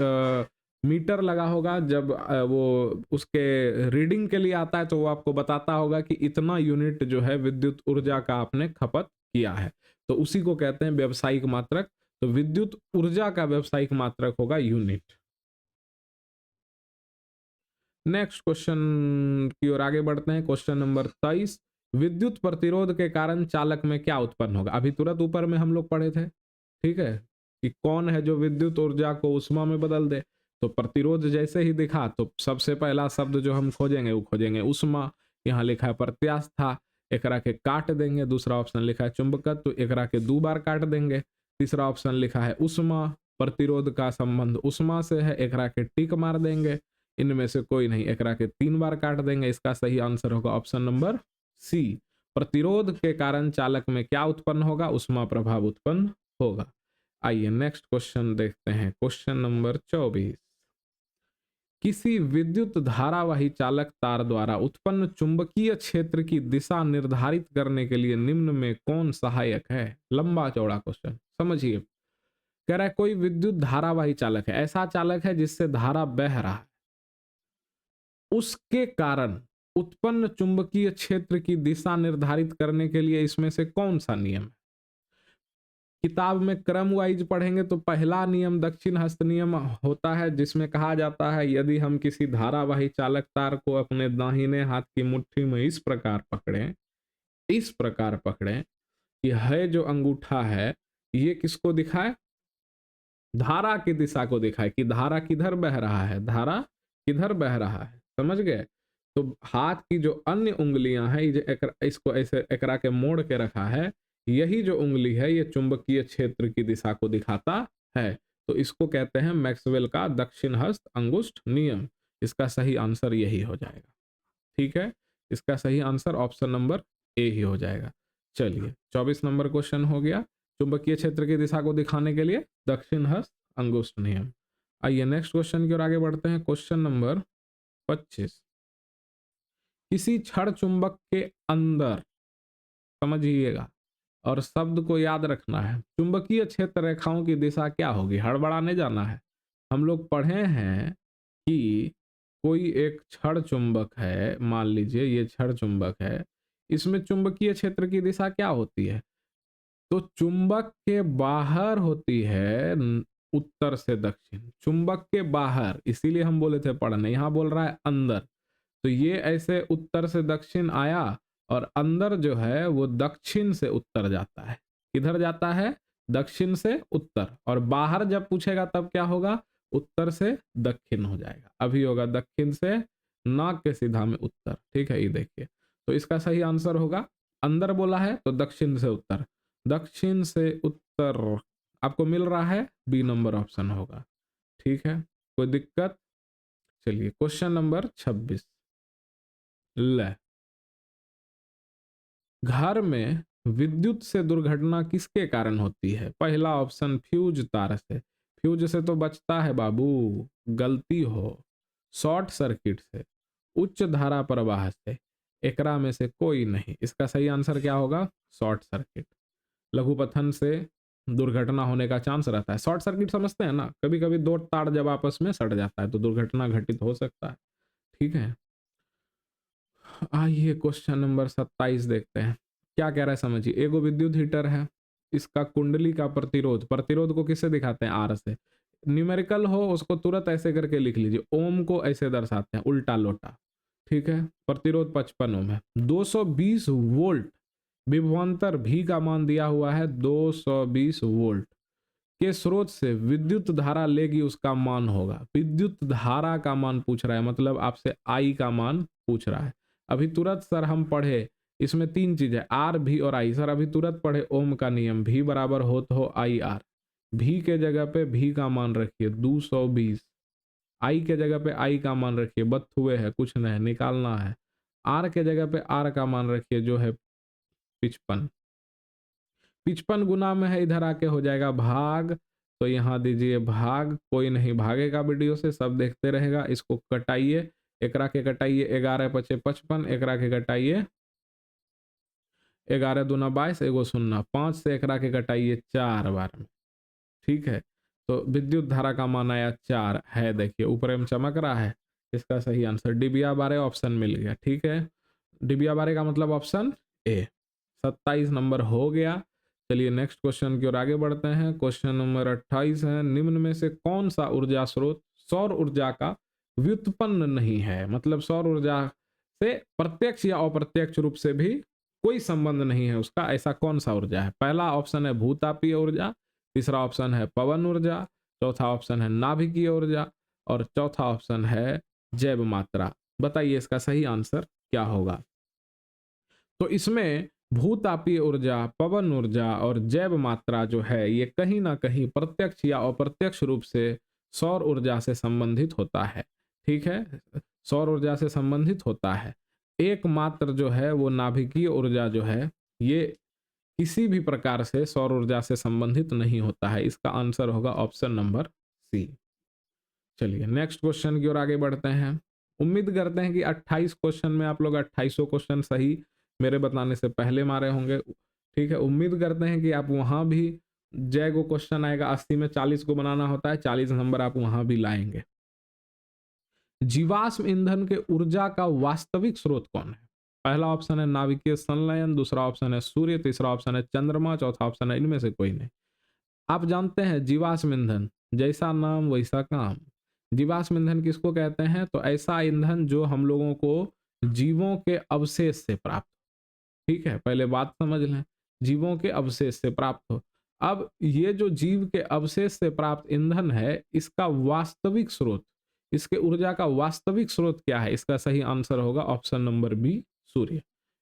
मीटर लगा होगा, जब वो उसके रीडिंग के लिए आता है तो वो आपको बताता होगा कि इतना यूनिट जो है विद्युत ऊर्जा का आपने खपत किया है, तो उसी को कहते हैं व्यवसायिक मात्रक। तो विद्युत ऊर्जा का व्यवसायिक मात्रक होगा यूनिट। नेक्स्ट क्वेश्चन की ओर आगे बढ़ते हैं। क्वेश्चन नंबर 23 विद्युत प्रतिरोध के कारण चालक में क्या उत्पन्न होगा? अभी तुरंत ऊपर में हम लोग पढ़े थे, ठीक है, कि कौन है जो विद्युत ऊर्जा को उष्मा में बदल दे। तो प्रतिरोध जैसे ही दिखा तो सबसे पहला शब्द जो हम खोजेंगे वो खोजेंगे उष्मा। यहाँ लिखा है प्रत्यास्था, एकरा के काट देंगे। दूसरा ऑप्शन लिखा है चुंबकत्व, एकरा के दो बार काट देंगे। तीसरा ऑप्शन लिखा है उष्मा, प्रतिरोध का संबंध उष्मा से है, एकरा के टिक मार देंगे। इनमें से कोई नहीं, एकरा के तीन बार काट देंगे। इसका सही आंसर होगा ऑप्शन नंबर सी। प्रतिरोध के कारण चालक में क्या उत्पन्न होगा? उष्मा प्रभाव उत्पन्न होगा। आइए नेक्स्ट क्वेश्चन देखते हैं। क्वेश्चन नंबर 24 किसी विद्युत धारावाही चालक तार द्वारा उत्पन्न चुंबकीय क्षेत्र की दिशा निर्धारित करने के लिए निम्न में कौन सहायक है? लंबा चौड़ा क्वेश्चन, समझिए। कह रहा है कोई विद्युत धारावाही चालक है, ऐसा चालक है जिससे धारा बह रहा है, उसके कारण उत्पन्न चुंबकीय क्षेत्र की दिशा निर्धारित करने के लिए इसमें से कौन सा नियम है? किताब में क्रम वाइज पढ़ेंगे तो पहला नियम दक्षिण हस्त नियम होता है, जिसमें कहा जाता है यदि हम किसी धारावाही चालक तार को अपने दाहिने हाथ की मुट्ठी में इस प्रकार पकड़ें, इस प्रकार पकड़ें कि है जो अंगूठा है ये किसको दिखाए? धारा की दिशा को दिखाए कि धारा किधर बह रहा है, धारा किधर बह रहा है। समझ गए? तो हाथ की जो अन्य उंगलियां हैं, इसको ऐसे एकरा के मोड़ के रखा है, यही जो उंगली है ये चुंबकीय क्षेत्र की दिशा को दिखाता है। तो इसको कहते हैं मैक्सवेल का दक्षिण हस्त अंगुष्ठ नियम। इसका सही आंसर यही हो जाएगा। ठीक है, इसका सही आंसर ऑप्शन नंबर ए ही हो जाएगा। चलिए 24 नंबर क्वेश्चन हो गया, चुंबकीय क्षेत्र की दिशा को दिखाने के लिए दक्षिण हस्त अंगुष्ठ नियम। आइए नेक्स्ट क्वेश्चन की ओर आगे बढ़ते हैं। क्वेश्चन नंबर 25 किसी क्षण चुंबक के अंदर, समझिएगा और शब्द को याद रखना है, चुंबकीय क्षेत्र रेखाओं की दिशा क्या होगी? हड़बड़ाने जाना है। हम लोग पढ़े हैं कि कोई एक क्षण चुंबक है, मान लीजिए ये क्षण चुंबक है, इसमें चुंबकीय क्षेत्र की दिशा क्या होती है? तो चुंबक के बाहर होती है उत्तर से दक्षिण, चुंबक के बाहर, इसीलिए हम बोले थे पढ़ने, यहां बोल रहा है अंदर। तो ये ऐसे उत्तर से दक्षिण आया और अंदर जो है वो दक्षिण से उत्तर जाता है। किधर जाता है? दक्षिण से उत्तर। और बाहर जब पूछेगा तब क्या होगा? उत्तर से दक्षिण हो जाएगा। अभी होगा दक्षिण से नाक के सीधा में उत्तर। ठीक है, ये देखिए, तो इसका सही आंसर होगा, अंदर बोला है तो दक्षिण से उत्तर, दक्षिण से उत्तर आपको मिल रहा है, बी नंबर ऑप्शन होगा। ठीक है, कोई दिक्कत? चलिए क्वेश्चन नंबर 26। ले, घर में विद्युत से दुर्घटना किसके कारण होती है? पहला ऑप्शन फ्यूज तार से, फ्यूज से तो बचता है बाबू, गलती हो। शॉर्ट सर्किट से, उच्च धारा प्रवाह से, एकरा में से कोई नहीं। इसका सही आंसर क्या होगा? Short circuit. लघुपथन से दुर्घटना होने का चांस रहता है। शॉर्ट सर्किट समझते हैं ना, कभी कभी दो तार जब आपस में सट जाता है तो दुर्घटना घटित हो सकता है। ठीक है, आइए क्वेश्चन नंबर 27 देखते हैं, क्या कह रहा है समझिए। एगो विद्युत हीटर है, इसका कुंडली का प्रतिरोध, प्रतिरोध को किससे दिखाते हैं? आर से। न्यूमेरिकल हो उसको तुरंत ऐसे करके लिख लीजिए, ओम को ऐसे दर्शाते हैं उल्टा लोटा। ठीक है, प्रतिरोध 55 ओम है। 220 वोल्ट विभवांतर भी का मान दिया हुआ है, 220 वोल्ट के स्रोत से विद्युत धारा लेगी, उसका मान होगा। विद्युत धारा का मान पूछ रहा है, मतलब आपसे आई का मान पूछ रहा है। अभी तुरंत सर हम पढ़े, इसमें तीन चीज है, आर भी और आई। सर अभी तुरंत पढ़े ओम का नियम, भी बराबर हो तो हो आई आर। भी के जगह पे भी का मान रखिए 220, आई के जगह पे आई का मान रखिए, बथुए है कुछ नहीं निकालना है। आर के जगह पे आर का मान रखिए जो है 55। 55 गुना में है, इधर आके हो जाएगा भाग, तो यहाँ दीजिए भाग, कोई नहीं भागेगा वीडियो से, सब देखते रहेगा। इसको कटाइए, एकरा के कटाइए, 11 पचे 55, एकरा के कटाइए 11 दूना 22, एगो सुनना 5 से एकरा के कटाइए 4 बार में। ठीक है, तो विद्युत धारा का मान आया 4 है, देखिए ऊपर में चमक रहा है। इसका सही आंसर डिबिया बारे ऑप्शन मिल गया। ठीक है, डिबिया बारे का मतलब ऑप्शन ए। 27 नंबर हो गया। चलिए नेक्स्ट क्वेश्चन की ओर आगे बढ़ते हैं। क्वेश्चन नंबर 28 है, निम्न में से कौन सा ऊर्जा स्रोत सौर ऊर्जा का व्युत्पन्न नहीं है? मतलब सौर ऊर्जा से प्रत्यक्ष या अप्रत्यक्ष रूप से भी कोई संबंध नहीं है उसका, ऐसा कौन सा ऊर्जा है? पहला ऑप्शन है भूतापीय ऊर्जा, तीसरा ऑप्शन है पवन ऊर्जा, चौथा ऑप्शन है नाभिकीय ऊर्जा, और चौथा ऑप्शन है जैव मात्रा। बताइए इसका सही आंसर क्या होगा? तो इसमें भूतापीय ऊर्जा, पवन ऊर्जा और जैव मात्रा जो है ये कहीं ना कहीं प्रत्यक्ष या अप्रत्यक्ष रूप से सौर ऊर्जा से संबंधित होता है। ठीक है, सौर ऊर्जा से संबंधित होता है। एकमात्र जो है वो नाभिकीय ऊर्जा जो है ये किसी भी प्रकार से सौर ऊर्जा से संबंधित नहीं होता है। इसका आंसर होगा ऑप्शन नंबर सी। चलिए नेक्स्ट क्वेश्चन की ओर आगे बढ़ते हैं। उम्मीद करते हैं कि 28 क्वेश्चन में आप लोग 2800 क्वेश्चन सही मेरे बताने से पहले मारे होंगे। ठीक है, उम्मीद करते हैं कि आप वहां भी जय को क्वेश्चन आएगा, 80 में 40 को बनाना होता है, 40 नंबर आप वहां भी लाएंगे। जीवाश्म ईंधन के ऊर्जा का वास्तविक स्रोत कौन है? पहला ऑप्शन है नाभिकीय संलयन, दूसरा ऑप्शन है सूर्य, तीसरा ऑप्शन है चंद्रमा, चौथा ऑप्शन है इनमें से कोई नहीं। आप जानते हैं जीवाश्म ईंधन, जैसा नाम वैसा काम। जीवाश्म ईंधन किसको कहते हैं? तो ऐसा ईंधन जो हम लोगों को जीवों के अवशेष से प्राप्त। ठीक है, पहले बात समझ लें, जीवों के अवशेष से प्राप्त हो। अब ये जो जीव के अवशेष से प्राप्त ईंधन है, इसका वास्तविक स्रोत, इसके ऊर्जा का वास्तविक स्रोत क्या है? इसका सही आंसर होगा ऑप्शन नंबर बी, सूर्य।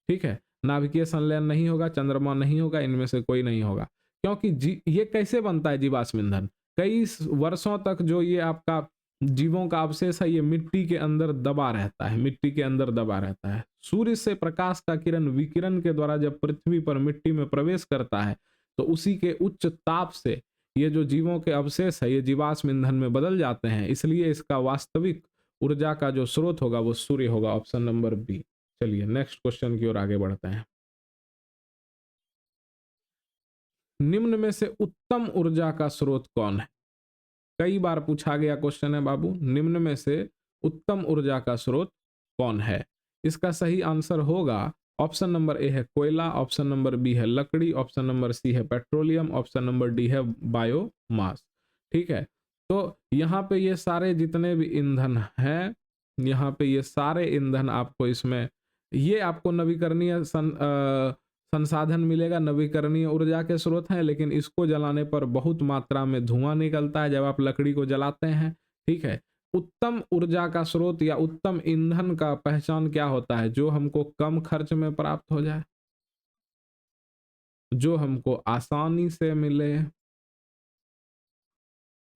ठीक है, नाभिकीय संलयन नहीं होगा, चंद्रमा नहीं होगा, इनमें से कोई नहीं होगा। क्योंकि ये कैसे बनता है जीवाश्म ईंधन? कई वर्षों तक जो ये आपका जीवों का अवशेष है ये मिट्टी के अंदर दबा रहता है, मिट्टी के अंदर दबा रहता है। सूर्य से प्रकाश का किरण विकिरण के द्वारा जब पृथ्वी पर मिट्टी में प्रवेश करता है तो उसी के उच्च ताप से ये जो जीवों के अवशेष है ये जीवाश्म ईंधन में बदल जाते हैं। इसलिए इसका वास्तविक ऊर्जा का जो स्रोत होगा वो सूर्य होगा, ऑप्शन नंबर बी। चलिए नेक्स्ट क्वेश्चन की ओर आगे बढ़ते हैं। निम्न में से उत्तम ऊर्जा का स्रोत कौन है? कई बार पूछा गया क्वेश्चन है बाबू, निम्न में से उत्तम ऊर्जा का स्रोत कौन है? इसका सही आंसर होगा ऑप्शन नंबर ए है कोयला, ऑप्शन नंबर बी है लकड़ी, ऑप्शन नंबर सी है पेट्रोलियम, ऑप्शन नंबर डी है बायोमास। ठीक है, तो यहाँ पे ये सारे जितने भी ईंधन हैं, यहाँ पे ये सारे ईंधन आपको इसमें ये आपको नवीकरणीय संसाधन मिलेगा, नवीकरणीय ऊर्जा के स्रोत हैं, लेकिन इसको जलाने पर बहुत मात्रा में धुआं निकलता है जब आप लकड़ी को जलाते हैं। ठीक है, उत्तम ऊर्जा का स्रोत या उत्तम ईंधन का पहचान क्या होता है? जो हमको कम खर्च में प्राप्त हो जाए, जो हमको आसानी से मिले।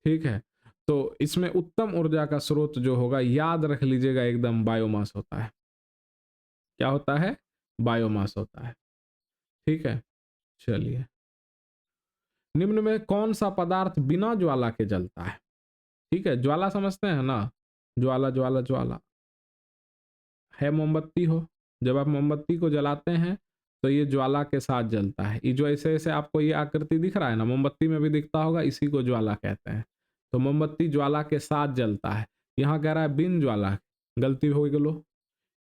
ठीक है, तो इसमें उत्तम ऊर्जा का स्रोत जो होगा, याद रख लीजिएगा एकदम, बायोमास होता है। क्या होता है? बायोमास होता है। ठीक है, चलिए, निम्न में कौन सा पदार्थ बिना ज्वाला के जलता है? ठीक है, ज्वाला समझते हैं ना, ज्वाला ज्वाला ज्वाला है, मोमबत्ती हो, जब आप मोमबत्ती को जलाते हैं तो ये ज्वाला के साथ जलता है। ये जो ऐसे ऐसे आपको ये आकृति दिख रहा है ना, मोमबत्ती में भी दिखता होगा, इसी को ज्वाला कहते हैं। तो मोमबत्ती ज्वाला के साथ जलता है। यहाँ कह रहा है बिन ज्वाला, गलती हो गई।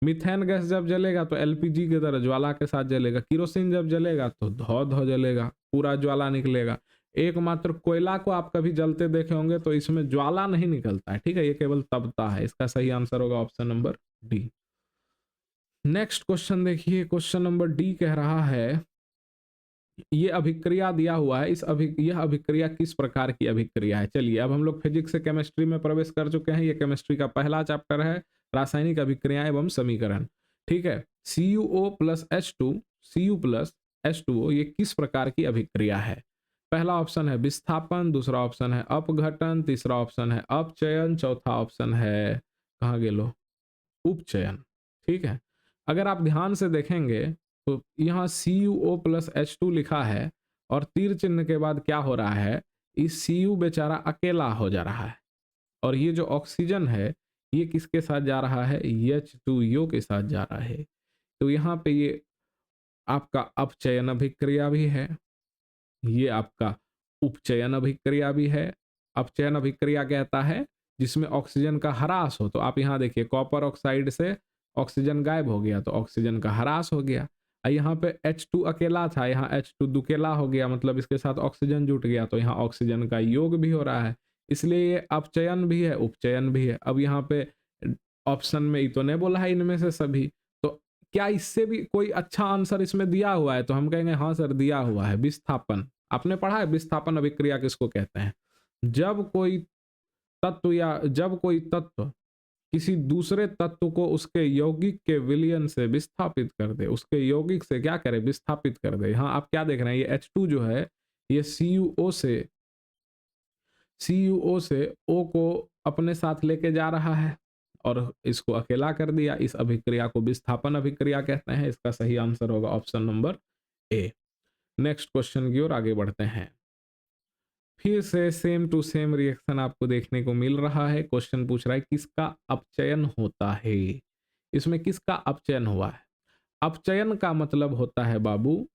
मीथेन गैस जब जलेगा तो एलपीजी की तरह ज्वाला के साथ जलेगा। किरोसिन जब जलेगा तो धौ धौ जलेगा, पूरा ज्वाला निकलेगा। एकमात्र कोयला को आप कभी जलते देखे होंगे तो इसमें ज्वाला नहीं निकलता है। ठीक है, ये केवल तपता है। इसका सही आंसर होगा option number D. Next question देखिए, क्वेश्चन नंबर डी कह रहा है, ये अभिक्रिया दिया हुआ है, यह अभिक्रिया किस प्रकार की अभिक्रिया है? चलिए, अब हम लोग फिजिक्स से केमिस्ट्री में प्रवेश कर चुके हैं। ये केमिस्ट्री का पहला चैप्टर है, रासायनिक अभिक्रिया एवं समीकरण। ठीक है, CuO plus H2, Cu plus H2O, ये किस प्रकार की अभिक्रिया है? पहला ऑप्शन है विस्थापन, दूसरा ऑप्शन है अपघटन, तीसरा ऑप्शन है अपचयन, चौथा ऑप्शन है, कहाँ गेलो, उपचयन। ठीक है, अगर आप ध्यान से देखेंगे तो यहाँ CuO प्लस H2 लिखा है और तीर चिन्ह के बाद क्या हो रहा है, इस Cu बेचारा अकेला हो जा रहा है, और ये जो ऑक्सीजन है ये किसके साथ जा रहा है? H2O के साथ जा रहा है। तो यहाँ पे ये आपका अपचयन अभिक्रिया भी है, ये आपका उपचयन अभिक्रिया भी है। अपचयन अभिक्रिया कहता है जिसमें ऑक्सीजन का ह्रास हो। तो आप यहाँ देखिए, कॉपर ऑक्साइड से ऑक्सीजन गायब हो गया तो ऑक्सीजन का ह्रास हो गया। यहाँ पे H2 अकेला था, यहाँ H2 दुकेला हो गया, मतलब इसके साथ ऑक्सीजन जुट गया, तो यहाँ ऑक्सीजन का योग भी हो रहा है। इसलिए ये अपचयन भी है, उपचयन भी है। अब यहाँ पे ऑप्शन में ही तो नहीं बोला है इनमें से सभी, तो क्या इससे भी कोई अच्छा आंसर इसमें दिया हुआ है? तो हम कहेंगे हाँ सर, दिया हुआ है, विस्थापन। आपने पढ़ा है विस्थापन अभिक्रिया किसको कहते हैं? जब कोई तत्व किसी दूसरे तत्व को उसके यौगिक के विलयन से विस्थापित कर दे, उसके यौगिक से क्या करे, विस्थापित कर दे। यहाँ आप क्या देख रहे हैं, ये H2 जो है ये CuO से O को अपने साथ लेके जा रहा है और इसको अकेला कर दिया। इस अभिक्रिया को विस्थापन अभिक्रिया कहते हैं। इसका सही आंसर होगा option number A. Next question की ओर आगे बढ़ते हैं। फिर से सेम टू सेम रिएक्शन आपको देखने को मिल रहा है। क्वेश्चन पूछ रहा है किसका अपचयन होता है? इसमें किसका अपचयन हुआ है? अपचयन का मतलब होता है बाबू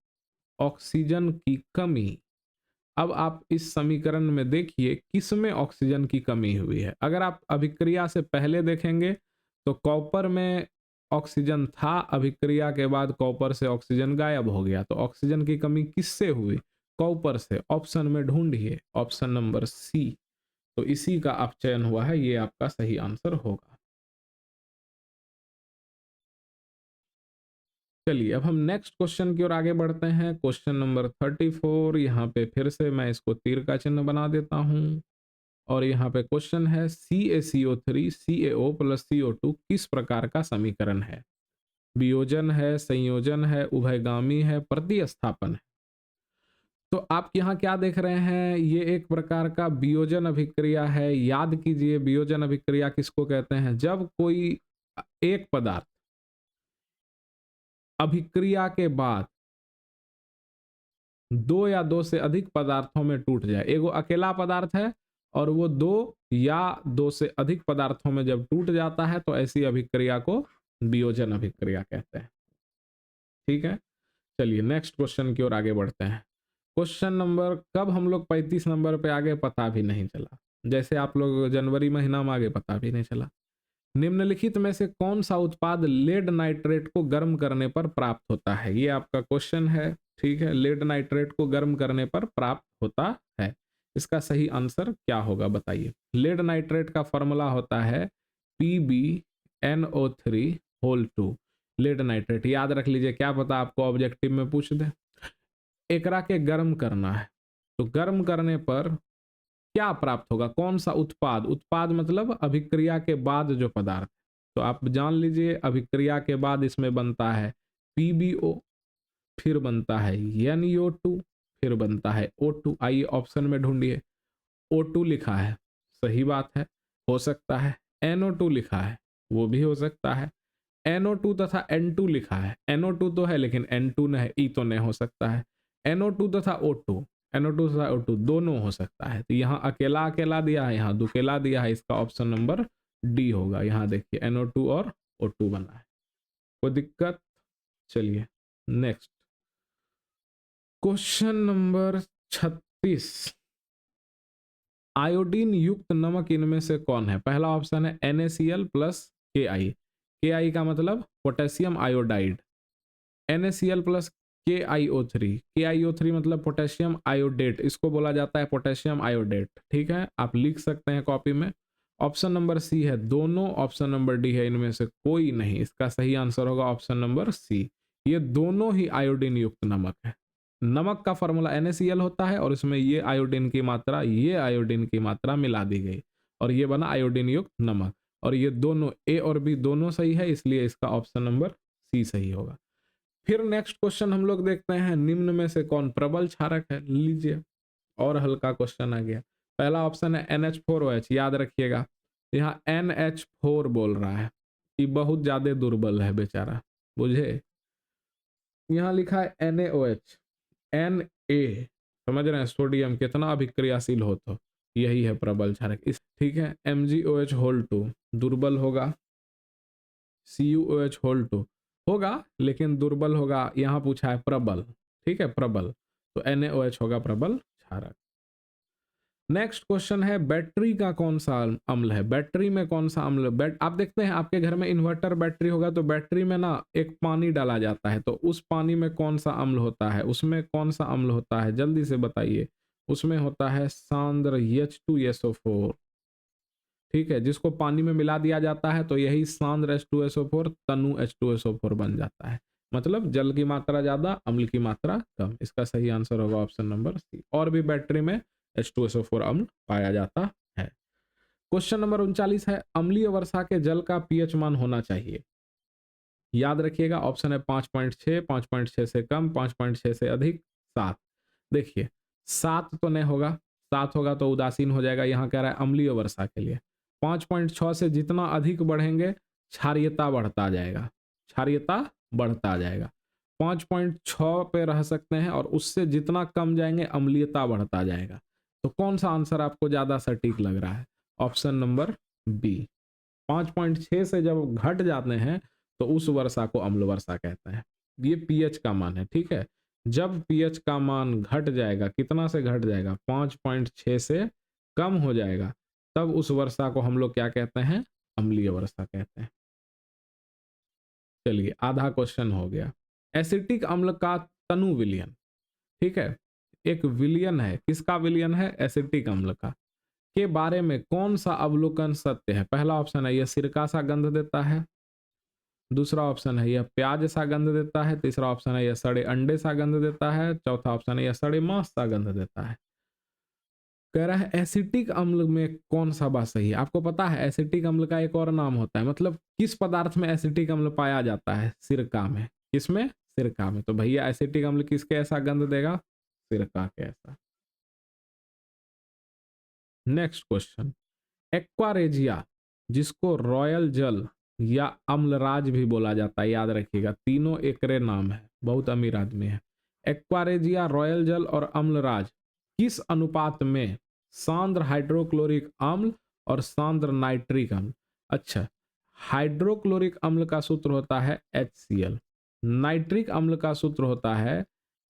ऑक्सीजन की कमी। अब आप इस समीकरण में देखिए किसमें ऑक्सीजन की कमी हुई है। अगर आप अभिक्रिया से पहले देखेंगे तो कॉपर में ऑक्सीजन था, अभिक्रिया के बाद कॉपर से ऑक्सीजन गायब हो गया, तो ऑक्सीजन की कमी किससे हुई? कॉपर से। ऑप्शन में ढूंढिए, ऑप्शन नंबर सी। तो इसी का अपचयन हुआ है, ये आपका सही आंसर होगा। चलिए, अब हम नेक्स्ट क्वेश्चन की ओर आगे बढ़ते हैं। Question number 34। यहाँ पे फिर से मैं इसको तीर का चिन्ह बना देता हूँ और यहाँ पे क्वेश्चन है CaCO3 CaO प्लस CO2 किस प्रकार का समीकरण है? वियोजन है, संयोजन है, उभयगामी है, प्रतिस्थापन है। तो आप यहाँ क्या देख रहे हैं, ये एक प्रकार का वियोजन अभिक्रिया है। याद कीजिए वियोजन अभिक्रिया किसको कहते हैं? जब कोई एक पदार्थ अभिक्रिया के बाद दो या दो से अधिक पदार्थों में टूट जाए। एगो अकेला पदार्थ है और वो दो या दो से अधिक पदार्थों में जब टूट जाता है तो ऐसी अभिक्रिया को वियोजन अभिक्रिया कहते हैं। ठीक है, चलिए नेक्स्ट क्वेश्चन की ओर आगे बढ़ते हैं। क्वेश्चन नंबर, कब हम लोग 35 नंबर पे आगे पता भी नहीं चला, जैसे आप लोग जनवरी महीना में आगे पता भी नहीं चला। निम्नलिखित में से कौन सा उत्पाद लेड नाइट्रेट को गर्म करने पर प्राप्त होता है? ये आपका क्वेश्चन है। ठीक है, लेड नाइट्रेट को गर्म करने पर प्राप्त होता है। इसका सही आंसर क्या होगा बताइए? लेड नाइट्रेट का फॉर्मूला होता है PbNO3 होल 2। लेड नाइट्रेट, याद रख लीजिए, क्या पता आपको ऑब्जेक्टिव में पूछ दे। एकरा के गर्म करना है, तो गर्म करने पर क्या प्राप्त होगा, कौन सा उत्पाद, उत्पाद मतलब अभिक्रिया के बाद जो पदार्थ, तो आप जान लीजिए अभिक्रिया के बाद इसमें बनता है PbO, फिर बनता है NO2, फिर बनता है O2। आइए ऑप्शन में ढूंढिए, O2 लिखा है, सही बात है, हो सकता है। NO2 लिखा है, वो भी हो सकता है। NO2 तथा N2 लिखा है, NO2 तो है लेकिन N2 नहीं, E तो नहीं हो सकता है। NO2 तथा O2, NO2 तथा O2 दोनों हो सकता है, तो यहाँ अकेला अकेला दिया है, यहाँ दुकेला दिया है, इसका ऑप्शन नंबर डी होगा। यहाँ देखिए NO2 और O2 बना है, कोई दिक्कत। चलिए नेक्स्ट क्वेश्चन नंबर 36, आयोडीन युक्त नमक इनमें से कौन है। पहला ऑप्शन है NaCl प्लस Ki, Ki का मतलब potassium iodide, NaCl plus KiO3, KiO3 मतलब पोटेशियम आयोडेट, इसको बोला जाता है पोटेशियम आयोडेट, ठीक है, आप लिख सकते हैं कॉपी में। ऑप्शन नंबर सी है दोनों, ऑप्शन नंबर डी है इनमें से कोई नहीं, इसका सही आंसर होगा ऑप्शन नंबर सी, ये दोनों ही आयोडीन युक्त नमक है। नमक का फॉर्मूला NaCl होता है और इसमें ये आयोडीन की मात्रा, ये आयोडीन की मात्रा मिला दी गई और ये बना आयोडीन युक्त नमक, और ये दोनों ए और बी दोनों सही है, इसलिए इसका ऑप्शन नंबर सी सही होगा। फिर नेक्स्ट क्वेश्चन हम लोग देखते हैं, निम्न में से कौन प्रबल क्षारक है। लीजिए और हल्का क्वेश्चन आ गया, पहला ऑप्शन है NH4OH, याद रखिएगा, यहाँ NH4 बोल रहा है, ये बहुत ज्यादा दुर्बल है बेचारा, बुझे। यहाँ लिखा है NaOH, Na, समझ रहे हैं, सोडियम कितना अभिक्रियाशील हो, तो यही है प्रबल क्षारक इस, ठीक है। MgOH2 दुर्बल होगा, CuOH2 होगा लेकिन दुर्बल होगा, यहाँ पूछा है प्रबल, ठीक है, प्रबल, तो NaOH होगा प्रबल क्षारक। नेक्स्ट क्वेश्चन है, बैटरी का कौन सा अम्ल है, बैटरी में कौन सा अम्ल, आप देखते हैं आपके घर में इन्वर्टर बैटरी होगा तो बैटरी में ना एक पानी डाला जाता है, तो उस पानी में कौन सा अम्ल होता है, उसमें कौन सा अम्ल होता है, जल्दी से बताइए। उसमें होता है सांद्र H2SO4, ठीक है, जिसको पानी में मिला दिया जाता है तो यही सांद्र H2SO4 तनु H2SO4 बन जाता है, मतलब जल की मात्रा ज्यादा अम्ल की मात्रा कम, इसका सही आंसर होगा ऑप्शन नंबर सी। और भी बैटरी में H2SO4 अम्ल पाया जाता है। क्वेश्चन नंबर 39 है, अम्लीय वर्षा के जल का पीएच मान होना चाहिए, याद रखिएगा, ऑप्शन है 5.6, 5.6 से कम, 5.6 से अधिक, 7। देखिए 7 तो नहीं होगा, 7 होगा तो उदासीन हो जाएगा, यहाँ कह रहा है अम्लीय वर्षा के लिए 5.6 से जितना अधिक बढ़ेंगे क्षारीयता बढ़ता जाएगा, क्षारीयता बढ़ता जाएगा, 5.6 पे रह सकते हैं और उससे जितना कम जाएंगे अम्लीयता बढ़ता जाएगा। तो कौन सा आंसर आपको ज्यादा सटीक लग रहा है, ऑप्शन नंबर बी, 5.6 से जब घट जाते हैं तो उस वर्षा को अम्ल वर्षा कहते हैं। ये पीएच का मान है, ठीक है, जब पीएच का मान घट जाएगा, कितना से घट जाएगा, 5.6 से कम हो जाएगा, तब उस वर्षा को हम लोग क्या कहते हैं, अम्लीय वर्षा कहते हैं। चलिए आधा क्वेश्चन हो गया। एसिटिक अम्ल का तनु विलयन, ठीक है, एक विलयन है, किसका विलयन है, एसिटिक अम्ल का, के बारे में कौन सा अवलोकन सत्य है। पहला ऑप्शन है यह सिरका सा गंध देता है, दूसरा ऑप्शन है यह प्याज सा गंध देता है, तीसरा ऑप्शन है यह सड़े अंडे सा गंध देता है, चौथा ऑप्शन है यह सड़े मांस सा गंध देता है। कह रहा है एसिटिक अम्ल में कौन सा बात सही है। आपको पता है एसिटिक अम्ल का एक और नाम होता है, मतलब किस पदार्थ में एसिटिक अम्ल पाया जाता है, सिरका में, किसमें, सिरका में, तो भैया एसिटिक अम्ल किसके ऐसा गंध देगा, सिरका के ऐसा। नेक्स्ट क्वेश्चन, एक्वारेजिया जिसको रॉयल जल या अम्लराज भी बोला जाता है, याद रखिएगा, तीनों एकरे नाम है, बहुत अमीर आदमी है। एक्वारेजिया, रॉयल जल और अम्लराज किस अनुपात में सांद्र हाइड्रोक्लोरिक अम्ल और सांद्र नाइट्रिक अम्ल। अच्छा, हाइड्रोक्लोरिक अम्ल का सूत्र होता है HCl, नाइट्रिक अम्ल का सूत्र होता है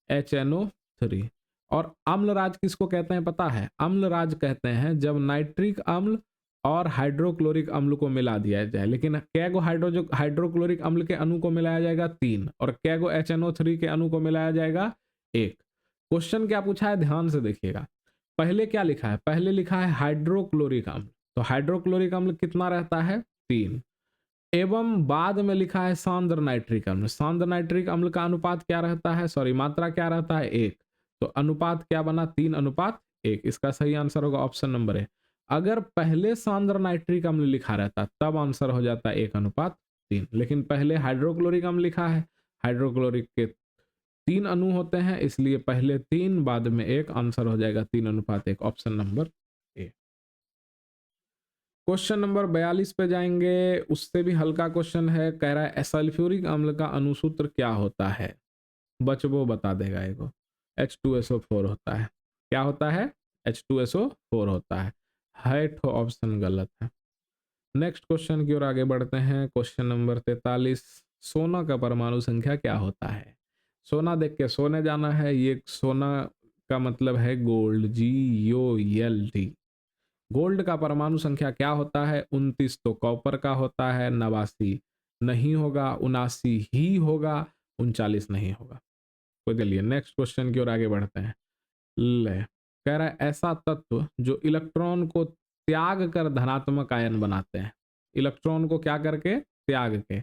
HNO3, और अम्लराज किसको कहते हैं पता है, अम्लराज कहते हैं जब नाइट्रिक अम्ल और हाइड्रोक्लोरिक अम्ल को मिला दिया जाए, लेकिन कैगो हाइड्रोक्लोरिक अम्ल के अणु को मिलाया जाएगा 3 और कैगो HNO3 के अणु को मिलाया जाएगा 1। क्वेश्चन क्या पूछा है, ध्यान से देखिएगा, पहले क्या लिखा है, पहले लिखा है हाइड्रोक्लोरिक अम्ल, तो हाइड्रोक्लोरिक अम्ल कितना रहता है 3, एवं बाद में लिखा है सांद्र नाइट्रिक अम्ल। सांद्र नाइट्रिक अम्ल का अनुपात क्या रहता है, सॉरी मात्रा क्या रहता है, 1। तो अनुपात क्या बना, 3:1। इसका सही आंसर होगा ऑप्शन नंबर ए। अगर पहले सांद्र नाइट्रिक अम्ल लिखा रहता तब आंसर हो जाता 1:3, लेकिन पहले हाइड्रोक्लोरिक अम्ल लिखा है। हाइड्रोक्लोरिक के 3 अणु होते हैं, इसलिए पहले 3 बाद में 1, आंसर हो जाएगा 3:1, option number A. Question number 42 पे जाएंगे, उससे भी हल्का क्वेश्चन है। कह रहा है सल्फ्यूरिक अम्ल का अणुसूत्र क्या होता है, बचबो बता देगा। एगो H2SO4 होता है। क्या होता है, H2SO4 होता है तो ऑप्शन गलत है। नेक्स्ट क्वेश्चन की ओर आगे बढ़ते हैं। क्वेश्चन नंबर 43, सोना का परमाणु संख्या क्या होता है। सोना देख के सोने जाना है। ये सोना का मतलब है गोल्ड, GOLD। गोल्ड का परमाणु संख्या क्या होता है, 29 तो कॉपर का होता है, 89 नहीं होगा, 79 ही होगा, 39 नहीं होगा। तो चलिए नेक्स्ट क्वेश्चन की ओर आगे बढ़ते हैं। ले कह रहा है ऐसा तत्व जो इलेक्ट्रॉन को त्याग कर धनात्मक आयन बनाते हैं। इलेक्ट्रॉन को क्या करके, त्याग के।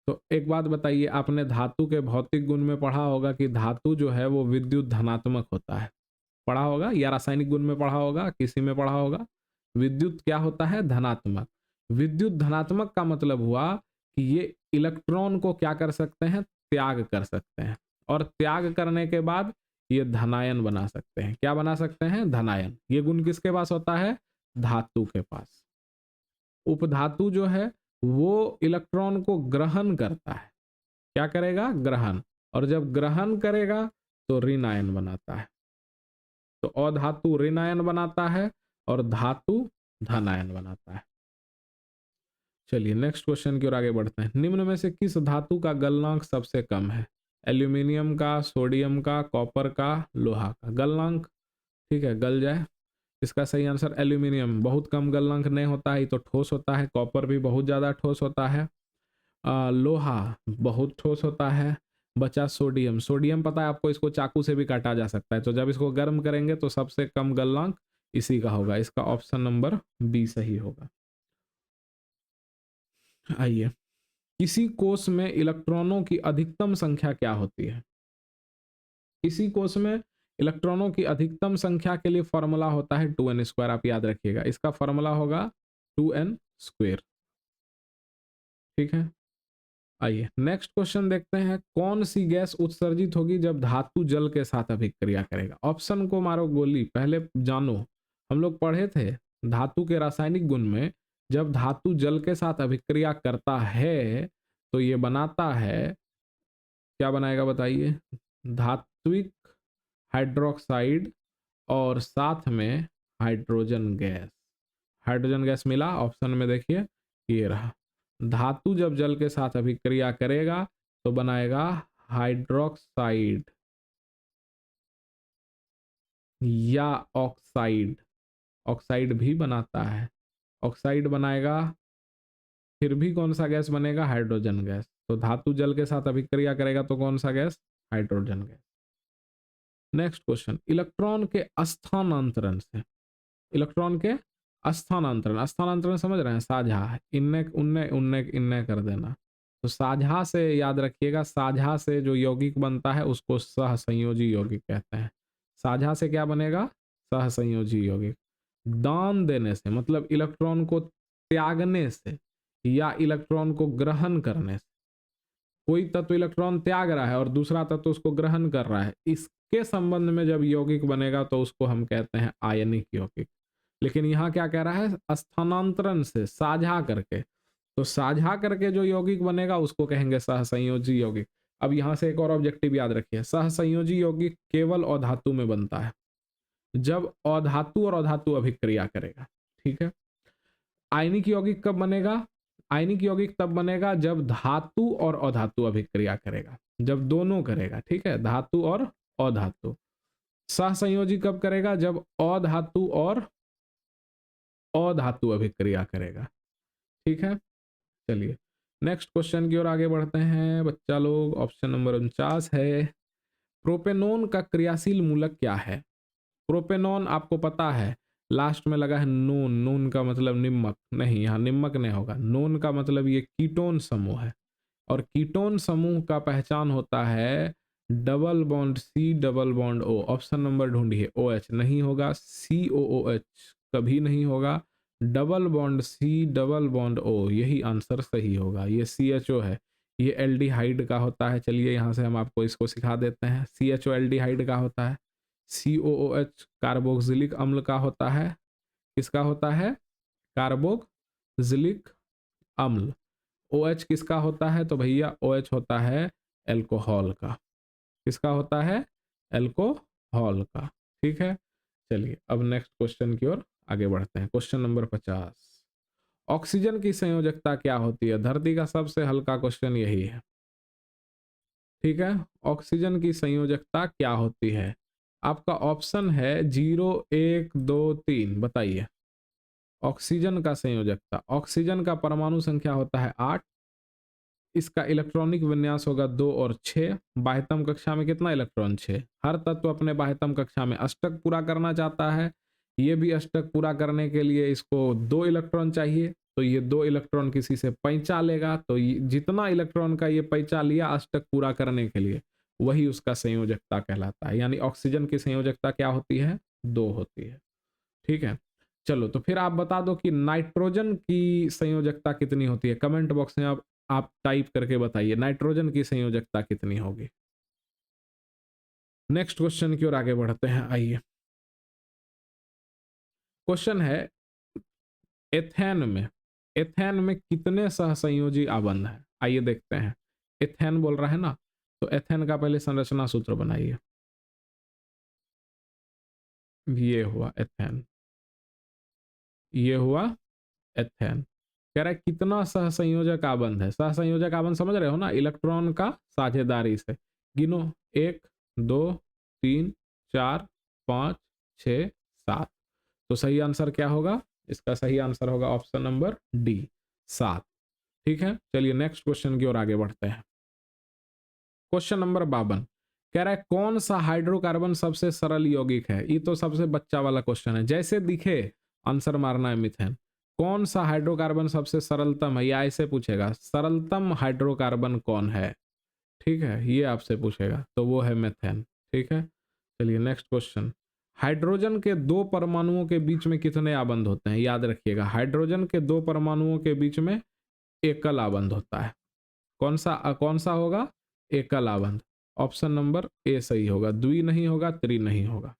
तो एक बात बताइए, आपने धातु के भौतिक गुण में पढ़ा होगा कि धातु जो है वो विद्युत धनात्मक होता है, पढ़ा होगा, या रासायनिक गुण में पढ़ा होगा, किसी में पढ़ा होगा। विद्युत क्या होता है, धनात्मक। विद्युत धनात्मक का मतलब हुआ कि ये इलेक्ट्रॉन को क्या कर सकते हैं, त्याग कर सकते हैं, और त्याग करने के बाद ये धनायन बना सकते हैं। क्या बना सकते हैं, धनायन। ये गुण किसके पास होता है, धातु के पास। उपधातु जो है वो इलेक्ट्रॉन को ग्रहण करता है। क्या करेगा, ग्रहण। और जब ग्रहण करेगा तो ऋणायन बनाता है। तो अधातु ऋणायन बनाता है और धातु धनायन बनाता है। चलिए नेक्स्ट क्वेश्चन की ओर आगे बढ़ते हैं। निम्न में से किस धातु का गलनांक सबसे कम है। एल्यूमिनियम का, सोडियम का, कॉपर का, लोहा का। गलनांक, ठीक है, गल जाए। इसका सही आंसर एल्यूमिनियम। बहुत कम गलनांक नहीं होता है, तो ठोस होता है। कॉपर भी बहुत ज़्यादा ठोस होता है। लोहा बहुत ठोस होता है। बचा सोडियम। सोडियम पता है आपको, इसको चाकू से भी काटा जा सकता है। तो जब इसको गर्म करेंगे तो सबसे कम गलनांक इसी का होगा। इसका ऑप्शन नंबर बी सही होगा। आइए, किसी कोष में इलेक्ट्रॉनों की अधिकतम संख्या क्या होती है। किसी कोष में इलेक्ट्रॉनों की अधिकतम संख्या के लिए फॉर्मूला होता है 2n²। आप याद रखिएगा, इसका फॉर्मूला होगा 2n²। ठीक है, आइए नेक्स्ट क्वेश्चन देखते हैं। कौन सी गैस उत्सर्जित होगी जब धातु जल के साथ अभिक्रिया करेगा। ऑप्शन को मारो गोली, पहले जानो। हम लोग पढ़े थे धातु के रासायनिक गुण में, जब धातु जल के साथ अभिक्रिया करता है तो ये बनाता है, क्या बनाएगा बताइए, धात्विक हाइड्रोक्साइड और साथ में हाइड्रोजन गैस। हाइड्रोजन गैस मिला, ऑप्शन में देखिए ये रहा। धातु जब जल के साथ अभिक्रिया करेगा तो बनाएगा हाइड्रोक्साइड या ऑक्साइड। ऑक्साइड भी बनाता है, ऑक्साइड बनाएगा। फिर भी कौन सा गैस बनेगा, हाइड्रोजन गैस। तो धातु जल के साथ अभिक्रिया करेगा तो कौन सा gas, hydrogen gas. Next question, electron के स्थानांतरण से, इलेक्ट्रॉन के स्थानांतरण, स्थानांतरण समझ रहे हैं, साझा, इन्ने उन्ने उन्ने इन्ने कर देना। तो साझा से याद रखिएगा, साझा से जो यौगिक बनता है उसको सहसंयोजी यौगिक कहते हैं। साझा से क्या बनेगा, सहसंयोजी यौगिक। दान देने से मतलब इलेक्ट्रॉन को त्यागने से या इलेक्ट्रॉन को ग्रहण करने से। कोई तत्व इलेक्ट्रॉन त्याग रहा है और दूसरा तत्व उसको ग्रहण कर रहा है, इसके संबंध में जब यौगिक बनेगा तो उसको हम कहते हैं आयनिक यौगिक। लेकिन यहाँ क्या कह रहा है, स्थानांतरण से, साझा करके। तो साझा करके जो यौगिक बनेगा उसको कहेंगे सहसंयोजी यौगिक। अब यहाँ से एक और ऑब्जेक्टिव याद रखिए, सहसंयोजी यौगिक केवल अधातु में बनता है, जब अधातु और अधातु अभिक्रिया करेगा। ठीक है, आयनिक यौगिक कब बनेगा, आयनिक यौगिक तब बनेगा जब धातु और अधातु अभिक्रिया करेगा, जब दोनों करेगा। ठीक है, धातु और अधातु। सहसंयोजी कब करेगा, जब अधातु और अधातु अभिक्रिया करेगा। ठीक है, चलिए नेक्स्ट क्वेश्चन की ओर आगे बढ़ते हैं बच्चा लोग। ऑप्शन नंबर 49 है, प्रोपेनॉन का क्रियाशील मूलक क्या है। प्रोपेनॉन आपको पता है लास्ट में लगा है नून, नून का मतलब निम्मक, नहीं यहाँ निम्मक नहीं होगा, नून का मतलब ये कीटोन समूह है, और कीटोन समूह का पहचान होता है double bond C double bond O. Option number ढूंढिए, ओ एच नहीं होगा, सी ओ ओ एच कभी नहीं होगा, double bond C double bond O यही आंसर सही होगा। ये सी एच ओ है, ये एल्डिहाइड का होता है। चलिए यहाँ से हम आपको इसको सिखा देते हैं, सी एच ओ एल्डिहाइड का होता है, सी ओ ओ एच कार्बोक्सिलिक अम्ल का होता है। किसका होता है? कार्बोक्सिलिक अम्ल। ओ एच किसका होता है? तो भैया ओ एच होता है एल्कोहल का। किसका होता है? एल्कोहल का। ठीक है, चलिए अब नेक्स्ट क्वेश्चन की ओर आगे बढ़ते हैं। क्वेश्चन नंबर 50, ऑक्सीजन की संयोजकता क्या होती है? धरती का सबसे हल्का क्वेश्चन यही है। ठीक है, ऑक्सीजन की संयोजकता क्या होती है? आपका ऑप्शन है 0 1 2 3, बताइए। ऑक्सीजन का संयोजकता, ऑक्सीजन का परमाणु संख्या होता है 8, इसका इलेक्ट्रॉनिक विन्यास होगा 2 और 6। बाह्यतम कक्षा में कितना इलेक्ट्रॉन? 6। हर तत्व अपने बाह्यतम कक्षा में अष्टक पूरा करना चाहता है, ये भी अष्टक पूरा करने के लिए इसको 2 इलेक्ट्रॉन चाहिए, तो ये 2 इलेक्ट्रॉन किसी से पैंचा लेगा, तो जितना इलेक्ट्रॉन का ये पैंचा लिया अष्टक पूरा करने के लिए, वही उसका संयोजकता कहलाता है। यानी ऑक्सीजन की संयोजकता क्या होती है? 2 होती है। ठीक है, चलो तो फिर आप बता दो कि नाइट्रोजन की संयोजकता कितनी होती है? कमेंट बॉक्स में आप टाइप करके बताइए नाइट्रोजन की संयोजकता कितनी होगी। नेक्स्ट क्वेश्चन की ओर आगे बढ़ते हैं, आइए। क्वेश्चन है एथेन में कितने सहसंयोजी आबंध हैं? आइए देखते हैं। एथेन बोल रहा है ना, तो एथेन का पहले संरचना सूत्र बनाइए। ये हुआ एथेन, ये हुआ एथेन। कह रहा है कितना सहसंयोजक आबंध है? सहसंयोजक आबंध समझ रहे हो ना, इलेक्ट्रॉन का साझेदारी से। गिनो, 1 2 3 4 5 6 7। तो सही आंसर क्या होगा? इसका सही आंसर होगा ऑप्शन नंबर डी, 7। ठीक है, चलिए नेक्स्ट क्वेश्चन की ओर आगे बढ़ते हैं। क्वेश्चन नंबर 52 कह रहा है कौन सा हाइड्रोकार्बन सबसे सरल यौगिक है? ये तो सबसे बच्चा वाला क्वेश्चन है, जैसे दिखे आंसर मारना है मिथेन। कौन सा हाइड्रोकार्बन सबसे सरलतम है, या ऐसे पूछेगा सरलतम हाइड्रोकार्बन कौन है? ठीक है, ये आपसे पूछेगा, तो वो है मेथेन। ठीक है, चलिए नेक्स्ट क्वेश्चन। हाइड्रोजन के 2 परमाणुओं के बीच में कितने आबंध होते हैं? याद रखिएगा, हाइड्रोजन के 2 परमाणुओं के बीच में एकल आबंध होता है। कौन सा होगा? एकल आबंध। ऑप्शन नंबर ए सही होगा, द्वि नहीं होगा, त्रि नहीं होगा।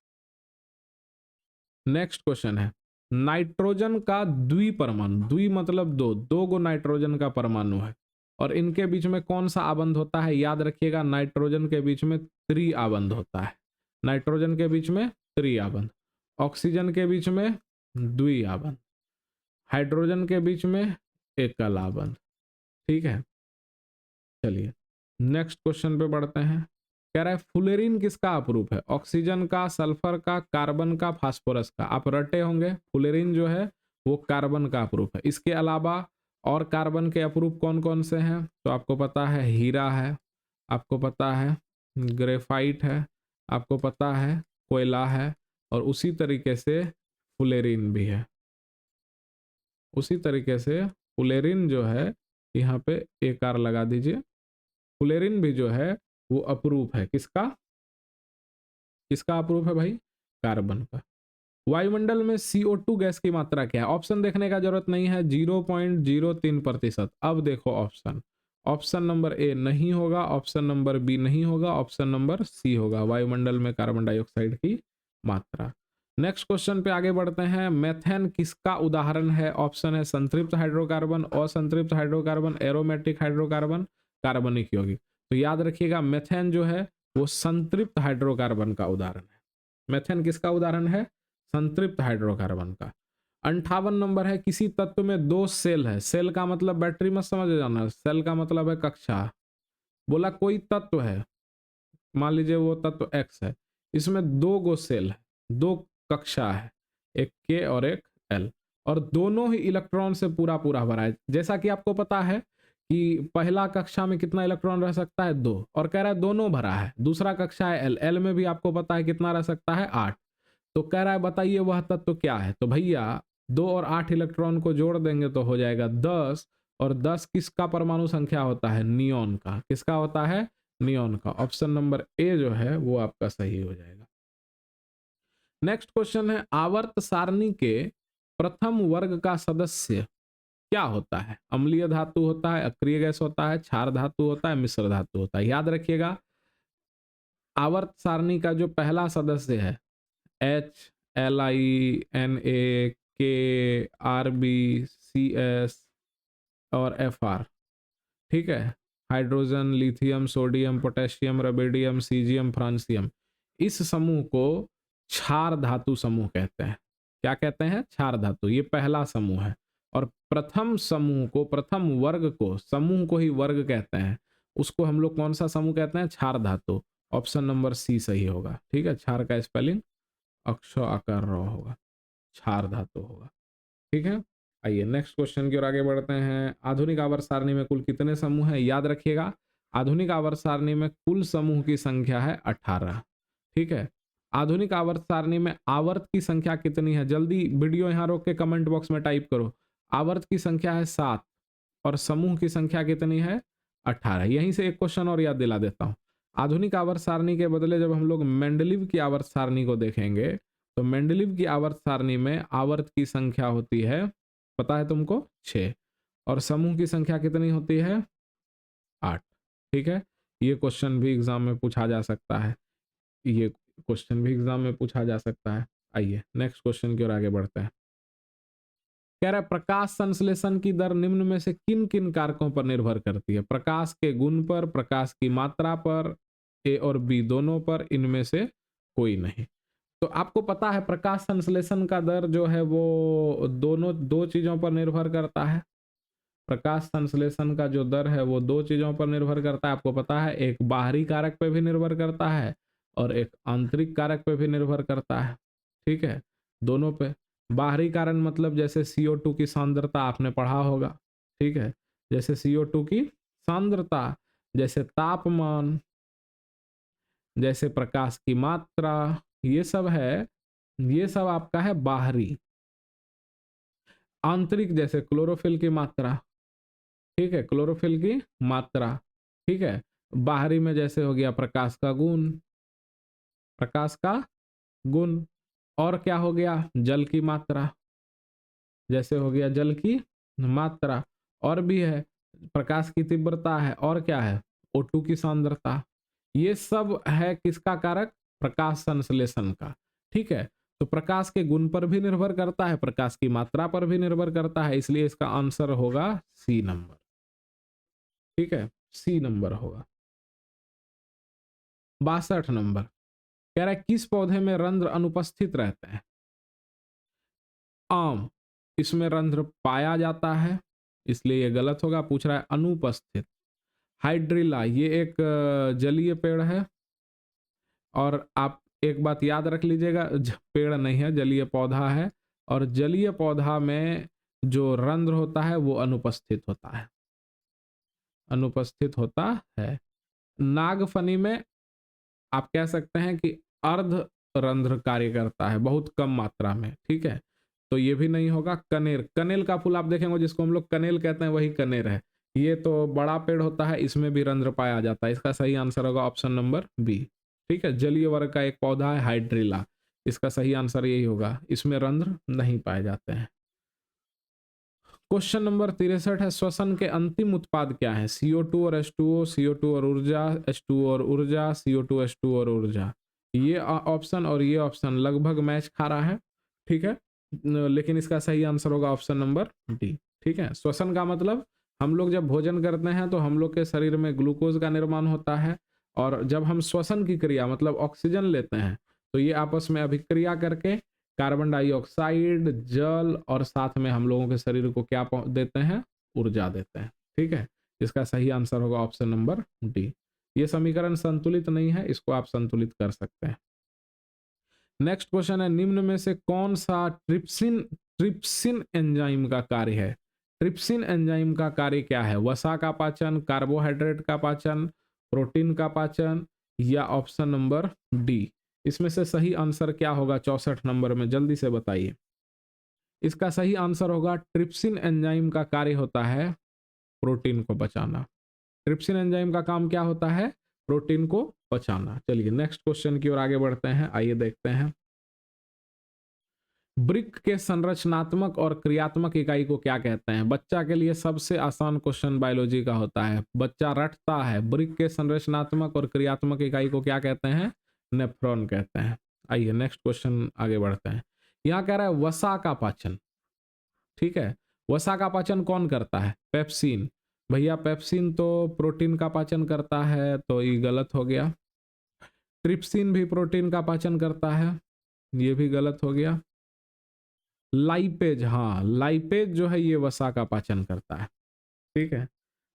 नेक्स्ट क्वेश्चन है, नाइट्रोजन का द्वि परमाणु, द्वि मतलब दो, 2 गो नाइट्रोजन का परमाणु है, और इनके बीच में कौन सा आबंध होता है? याद रखिएगा, नाइट्रोजन के बीच में त्रि आबंध होता है। नाइट्रोजन के बीच में त्रि आबंध, ऑक्सीजन के बीच में द्वि आबंध, हाइड्रोजन के बीच में एकल आबंध। ठीक है, चलिए नेक्स्ट क्वेश्चन पे बढ़ते हैं। कह रहा है फुलेरिन किसका अपरूप है? ऑक्सीजन का, सल्फर का, कार्बन का, फास्फोरस का। आप रटे होंगे, फुलेरिन जो है वो कार्बन का अपरूप है। इसके अलावा और कार्बन के अपरूप कौन कौन से हैं? तो आपको पता है हीरा है, आपको पता है ग्रेफाइट है, आपको पता है कोयला है, और उसी तरीके से फुलेरिन भी है। उसी तरीके से फुलेरिन जो है, यहाँ पे एक आर लगा दीजिए, फुलेरिन भी जो है वो अपरूप है। किसका? किसका अपरूप है भाई? कार्बन का। वायुमंडल में CO2 गैस की मात्रा क्या है? ऑप्शन देखने का जरूरत नहीं है, 0.03%। अब देखो ऑप्शन, ऑप्शन नंबर ए नहीं होगा, ऑप्शन नंबर बी नहीं होगा, ऑप्शन नंबर सी होगा, वायुमंडल में कार्बन डाइऑक्साइड की मात्रा। नेक्स्ट क्वेश्चन पे आगे बढ़ते हैं। मेथेन किसका उदाहरण है? ऑप्शन है संतृप्त हाइड्रोकार्बन, असंतृप्त हाइड्रोकार्बन, एरोमेटिक हाइड्रोकार्बन, कार्बनिक यौगिक। तो याद रखिएगा मेथेन जो है वो संतृप्त हाइड्रोकार्बन का उदाहरण है। मेथेन किसका उदाहरण है? संतृप्त हाइड्रोकार्बन का। 58 नंबर है, किसी तत्व में 2 सेल है। सेल का मतलब बैटरी मत समझ जाना, सेल का मतलब है कक्षा। बोला कोई तत्व है, मान लीजिए वो तत्व एक्स है, इसमें 2 गो सेल है, 2 कक्षा है, एक के और एक एल, और दोनों ही इलेक्ट्रॉन से पूरा पूरा भरा है। जैसा कि आपको पता है कि पहला कक्षा में कितना इलेक्ट्रॉन रह सकता है? 2, और कह रहा है दोनों भरा है। दूसरा कक्षा है एल, एल में भी आपको पता है कितना रह सकता है? 8। तो कह रहा है बताइए वह तत्व क्या है। तो भैया 2 और 8 इलेक्ट्रॉन को जोड़ देंगे तो हो जाएगा 10, और 10 किसका परमाणु संख्या होता है, नियोन का। किसका होता है, नियोन का। ऑप्शन नंबर ए जो है वो आपका सही हो जाएगा। नेक्स्ट क्वेश्चन है, आवर्त सारणी के प्रथम वर्ग का सदस्य क्या होता है। अम्लीय धातु होता है, अक्रिय गैस होता है, क्षार धातु होता है, मिश्र धातु होता है। याद रखिएगा, आवर्त सारणी का जो पहला सदस्य है H, Li, Na, K, Rb, Cs और Fr, ठीक है। Hydrogen, lithium, sodium, potassium, rubidium, caesium, francium, इस समूह को क्षार धातु समूह कहते हैं। क्या कहते हैं, क्षार धातु। ये पहला समूह है। और प्रथम समूह को, प्रथम वर्ग को, समूह को ही वर्ग कहते हैं, उसको हम लोग कौन सा समूह कहते हैं, क्षार धातु। ऑप्शन नंबर सी सही होगा। ठीक है, क्षार का स्पेलिंग अक्ष आकार र होगा, क्षार धातु होगा। ठीक है, आइए नेक्स्ट क्वेश्चन की ओर आगे बढ़ते हैं। आधुनिक आवर्त सारणी में कुल कितने समूह हैं। याद रखिएगा, आधुनिक आवर्त सारणी में कुल समूह की संख्या है 18। ठीक है, आधुनिक आवर्त सारणी में आवर्त की संख्या कितनी है, जल्दी वीडियो यहाँ रोक के कमेंट बॉक्स में टाइप करो। आवर्त की संख्या है 7 और समूह की संख्या कितनी है, 18। यहीं से एक क्वेश्चन और याद दिला देता हूँ। आधुनिक आवर्त सारणी के बदले जब हम लोग मेंडलीव की आवर्त सारणी को देखेंगे, तो मेंडलीव की आवर्त सारणी में आवर्त की संख्या होती है, पता है तुमको, 6, और समूह की संख्या कितनी होती है, 8। ठीक है, ये क्वेश्चन भी एग्जाम में पूछा जा सकता है, ये क्वेश्चन भी एग्जाम में पूछा जा सकता है। आइए नेक्स्ट क्वेश्चन की ओर आगे बढ़ते हैं। कह रहा है प्रकाश संश्लेषण की दर निम्न में से किन किन कारकों पर निर्भर करती है। प्रकाश के गुण पर, प्रकाश की मात्रा पर, ए और बी दोनों पर, इनमें से कोई नहीं। तो आपको पता है प्रकाश संश्लेषण का दर जो है वो दोनों, दो चीजों पर निर्भर करता है। प्रकाश संश्लेषण का जो दर है वो दो चीजों पर निर्भर करता है, आपको पता है। एक बाहरी कारक पे भी निर्भर करता है और एक आंतरिक कारक पे भी निर्भर करता है। ठीक है, दोनों पे। बाहरी कारण मतलब जैसे CO2 की सांद्रता आपने पढ़ा होगा। ठीक है, जैसे CO2 की सांद्रता, जैसे तापमान, जैसे प्रकाश की मात्रा, ये सब है, ये सब आपका है बाहरी। आंतरिक जैसे क्लोरोफिल की मात्रा, ठीक है, क्लोरोफिल की मात्रा। ठीक है, बाहरी में जैसे हो गया प्रकाश का गुण, प्रकाश का गुण। और क्या हो गया, जल की मात्रा, जैसे हो गया जल की मात्रा। और भी है, प्रकाश की तीव्रता है, और क्या है, O2 की सांद्रता। ये सब है किसका कारक, प्रकाश संश्लेषण का। ठीक है, तो प्रकाश के गुण पर भी निर्भर करता है, प्रकाश की मात्रा पर भी निर्भर करता है, इसलिए इसका आंसर होगा सी नंबर। ठीक है, सी नंबर होगा। 62 नंबर कह रहा है किस पौधे में रंध्र अनुपस्थित रहते हैं। आम, इसमें रंध्र पाया जाता है, इसलिए ये गलत होगा। पूछ रहा है अनुपस्थित। हाइड्रिला, ये एक जलीय पेड़ है, और आप एक बात याद रख लीजिएगा, पेड़ नहीं है, जलीय पौधा है, और जलीय पौधा में जो रंध्र होता है वो अनुपस्थित होता है, अनुपस्थित होता है। नागफनी में आप कह सकते हैं कि अर्ध रंध्र कार्य करता है, बहुत कम मात्रा में। ठीक है, तो ये भी नहीं होगा। कनेर, कनेल का फूल आप देखेंगे जिसको हम लोग कनेल कहते हैं, वही कनेर है। ये तो बड़ा पेड़ होता है, इसमें भी रंध्र पाया जाता है। इसका सही आंसर होगा ऑप्शन नंबर बी। ठीक है, जलीय वर्ग का एक पौधा है हाइड्रिला, इसका सही आंसर यही होगा, इसमें रंध्र नहीं पाए जाते हैं। क्वेश्चन नंबर 63 है, श्वसन के अंतिम उत्पाद क्या है। CO2 और H2O, CO2 और ऊर्जा, H2O और ऊर्जा, CO2 H2O और ऊर्जा। ये ऑप्शन और ये ऑप्शन लगभग मैच खा रहा है। ठीक है, लेकिन इसका सही आंसर होगा ऑप्शन नंबर डी। ठीक है, श्वसन का मतलब हम लोग जब भोजन करते हैं तो हम लोग के शरीर में ग्लूकोज का निर्माण होता है, और जब हम श्वसन की क्रिया मतलब ऑक्सीजन लेते हैं तो ये आपस में अभिक्रिया करके कार्बन डाइऑक्साइड, जल, और साथ में हम लोगों के शरीर को क्या देते हैं, ऊर्जा देते हैं। ठीक है, इसका सही आंसर होगा ऑप्शन नंबर डी। ये समीकरण संतुलित नहीं है, इसको आप संतुलित कर सकते हैं। नेक्स्ट क्वेश्चन है, निम्न में से कौन सा ट्रिप्सिन, ट्रिप्सिन एंजाइम का कार्य है। ट्रिप्सिन एंजाइम का कार्य क्या है, वसा का पाचन, कार्बोहाइड्रेट का पाचन, प्रोटीन का पाचन, या ऑप्शन नंबर डी इसमें से सही आंसर क्या होगा 64 नंबर में, जल्दी से बताइए। इसका सही आंसर होगा ट्रिप्सिन एंजाइम का कार्य होता है प्रोटीन को बचाना। ट्रिप्सिन एंजाइम का काम क्या होता है? प्रोटीन को पचाना। चलिए नेक्स्ट क्वेश्चन की ओर आगे बढ़ते हैं, आइए देखते हैं। ब्रिक के संरचनात्मक और क्रियात्मक इकाई को क्या कहते हैं? बच्चा के लिए सबसे आसान क्वेश्चन बायोलॉजी का होता है, बच्चा रटता है। ब्रिक के संरचनात्मक और क्रियात्मक इकाई को क्या कहते हैं? नेफ्रॉन कहते हैं। आइए नेक्स्ट क्वेश्चन आगे बढ़ते हैं। यहाँ कह रहा है वसा का पाचन, ठीक है। वसा का पाचन कौन करता है? पेप्सिन। भैया पेप्सिन तो प्रोटीन का पाचन करता है, तो ये गलत हो गया। ट्रिप्सिन भी प्रोटीन का पाचन करता है, ये भी गलत हो गया। लाइपेज, हाँ लाइपेज जो है ये वसा का पाचन करता है, ठीक है।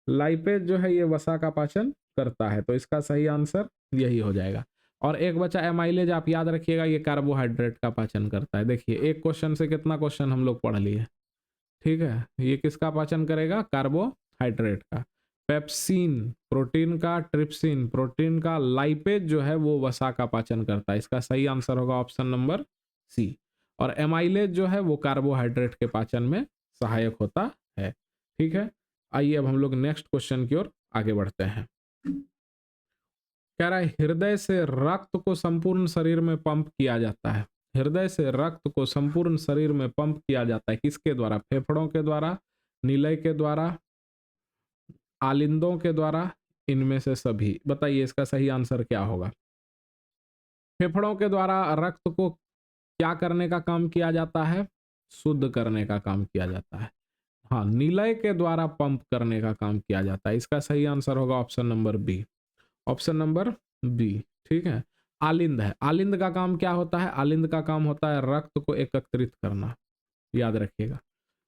लाइपेज जो है ये वसा का पाचन करता है, तो इसका सही आंसर यही हो जाएगा। और एक बचा एमाइलेज, आप याद रखिएगा ये कार्बोहाइड्रेट का पाचन करता है। देखिए एक क्वेश्चन से कितना क्वेश्चन हम लोग पढ़ लिए, ठीक है। ये किसका पाचन करेगा? कार्बोहाइड्रेट का। पेप्सिन प्रोटीन का, ट्रिप्सिन प्रोटीन का, लाइपेज जो है वो वसा का पाचन करता है। इसका सही आंसर होगा ऑप्शन नंबर सी। और एमाइलेज जो है वो कार्बोहाइड्रेट के पाचन में सहायक होता है, ठीक है। आइए अब हम लोग नेक्स्ट क्वेश्चन की ओर आगे बढ़ते हैं। कह रहा है हृदय से रक्त को संपूर्ण शरीर में पंप किया जाता है। हृदय से रक्त को संपूर्ण शरीर में पंप किया जाता है, किसके द्वारा? फेफड़ों के द्वारा, निलय के द्वारा, आलिंदों के द्वारा, इनमें से सभी। बताइए इसका सही आंसर क्या होगा? फेफड़ों के द्वारा रक्त को क्या करने का काम किया जाता है? शुद्ध करने का काम किया जाता है। हाँ, निलय के द्वारा पंप करने का काम किया जाता है। इसका सही आंसर होगा option number B. Option number B, ठीक है। आलिंद है, आलिंद का काम क्या होता है? आलिंद का काम होता है रक्त को एकत्रित करना, याद रखिएगा।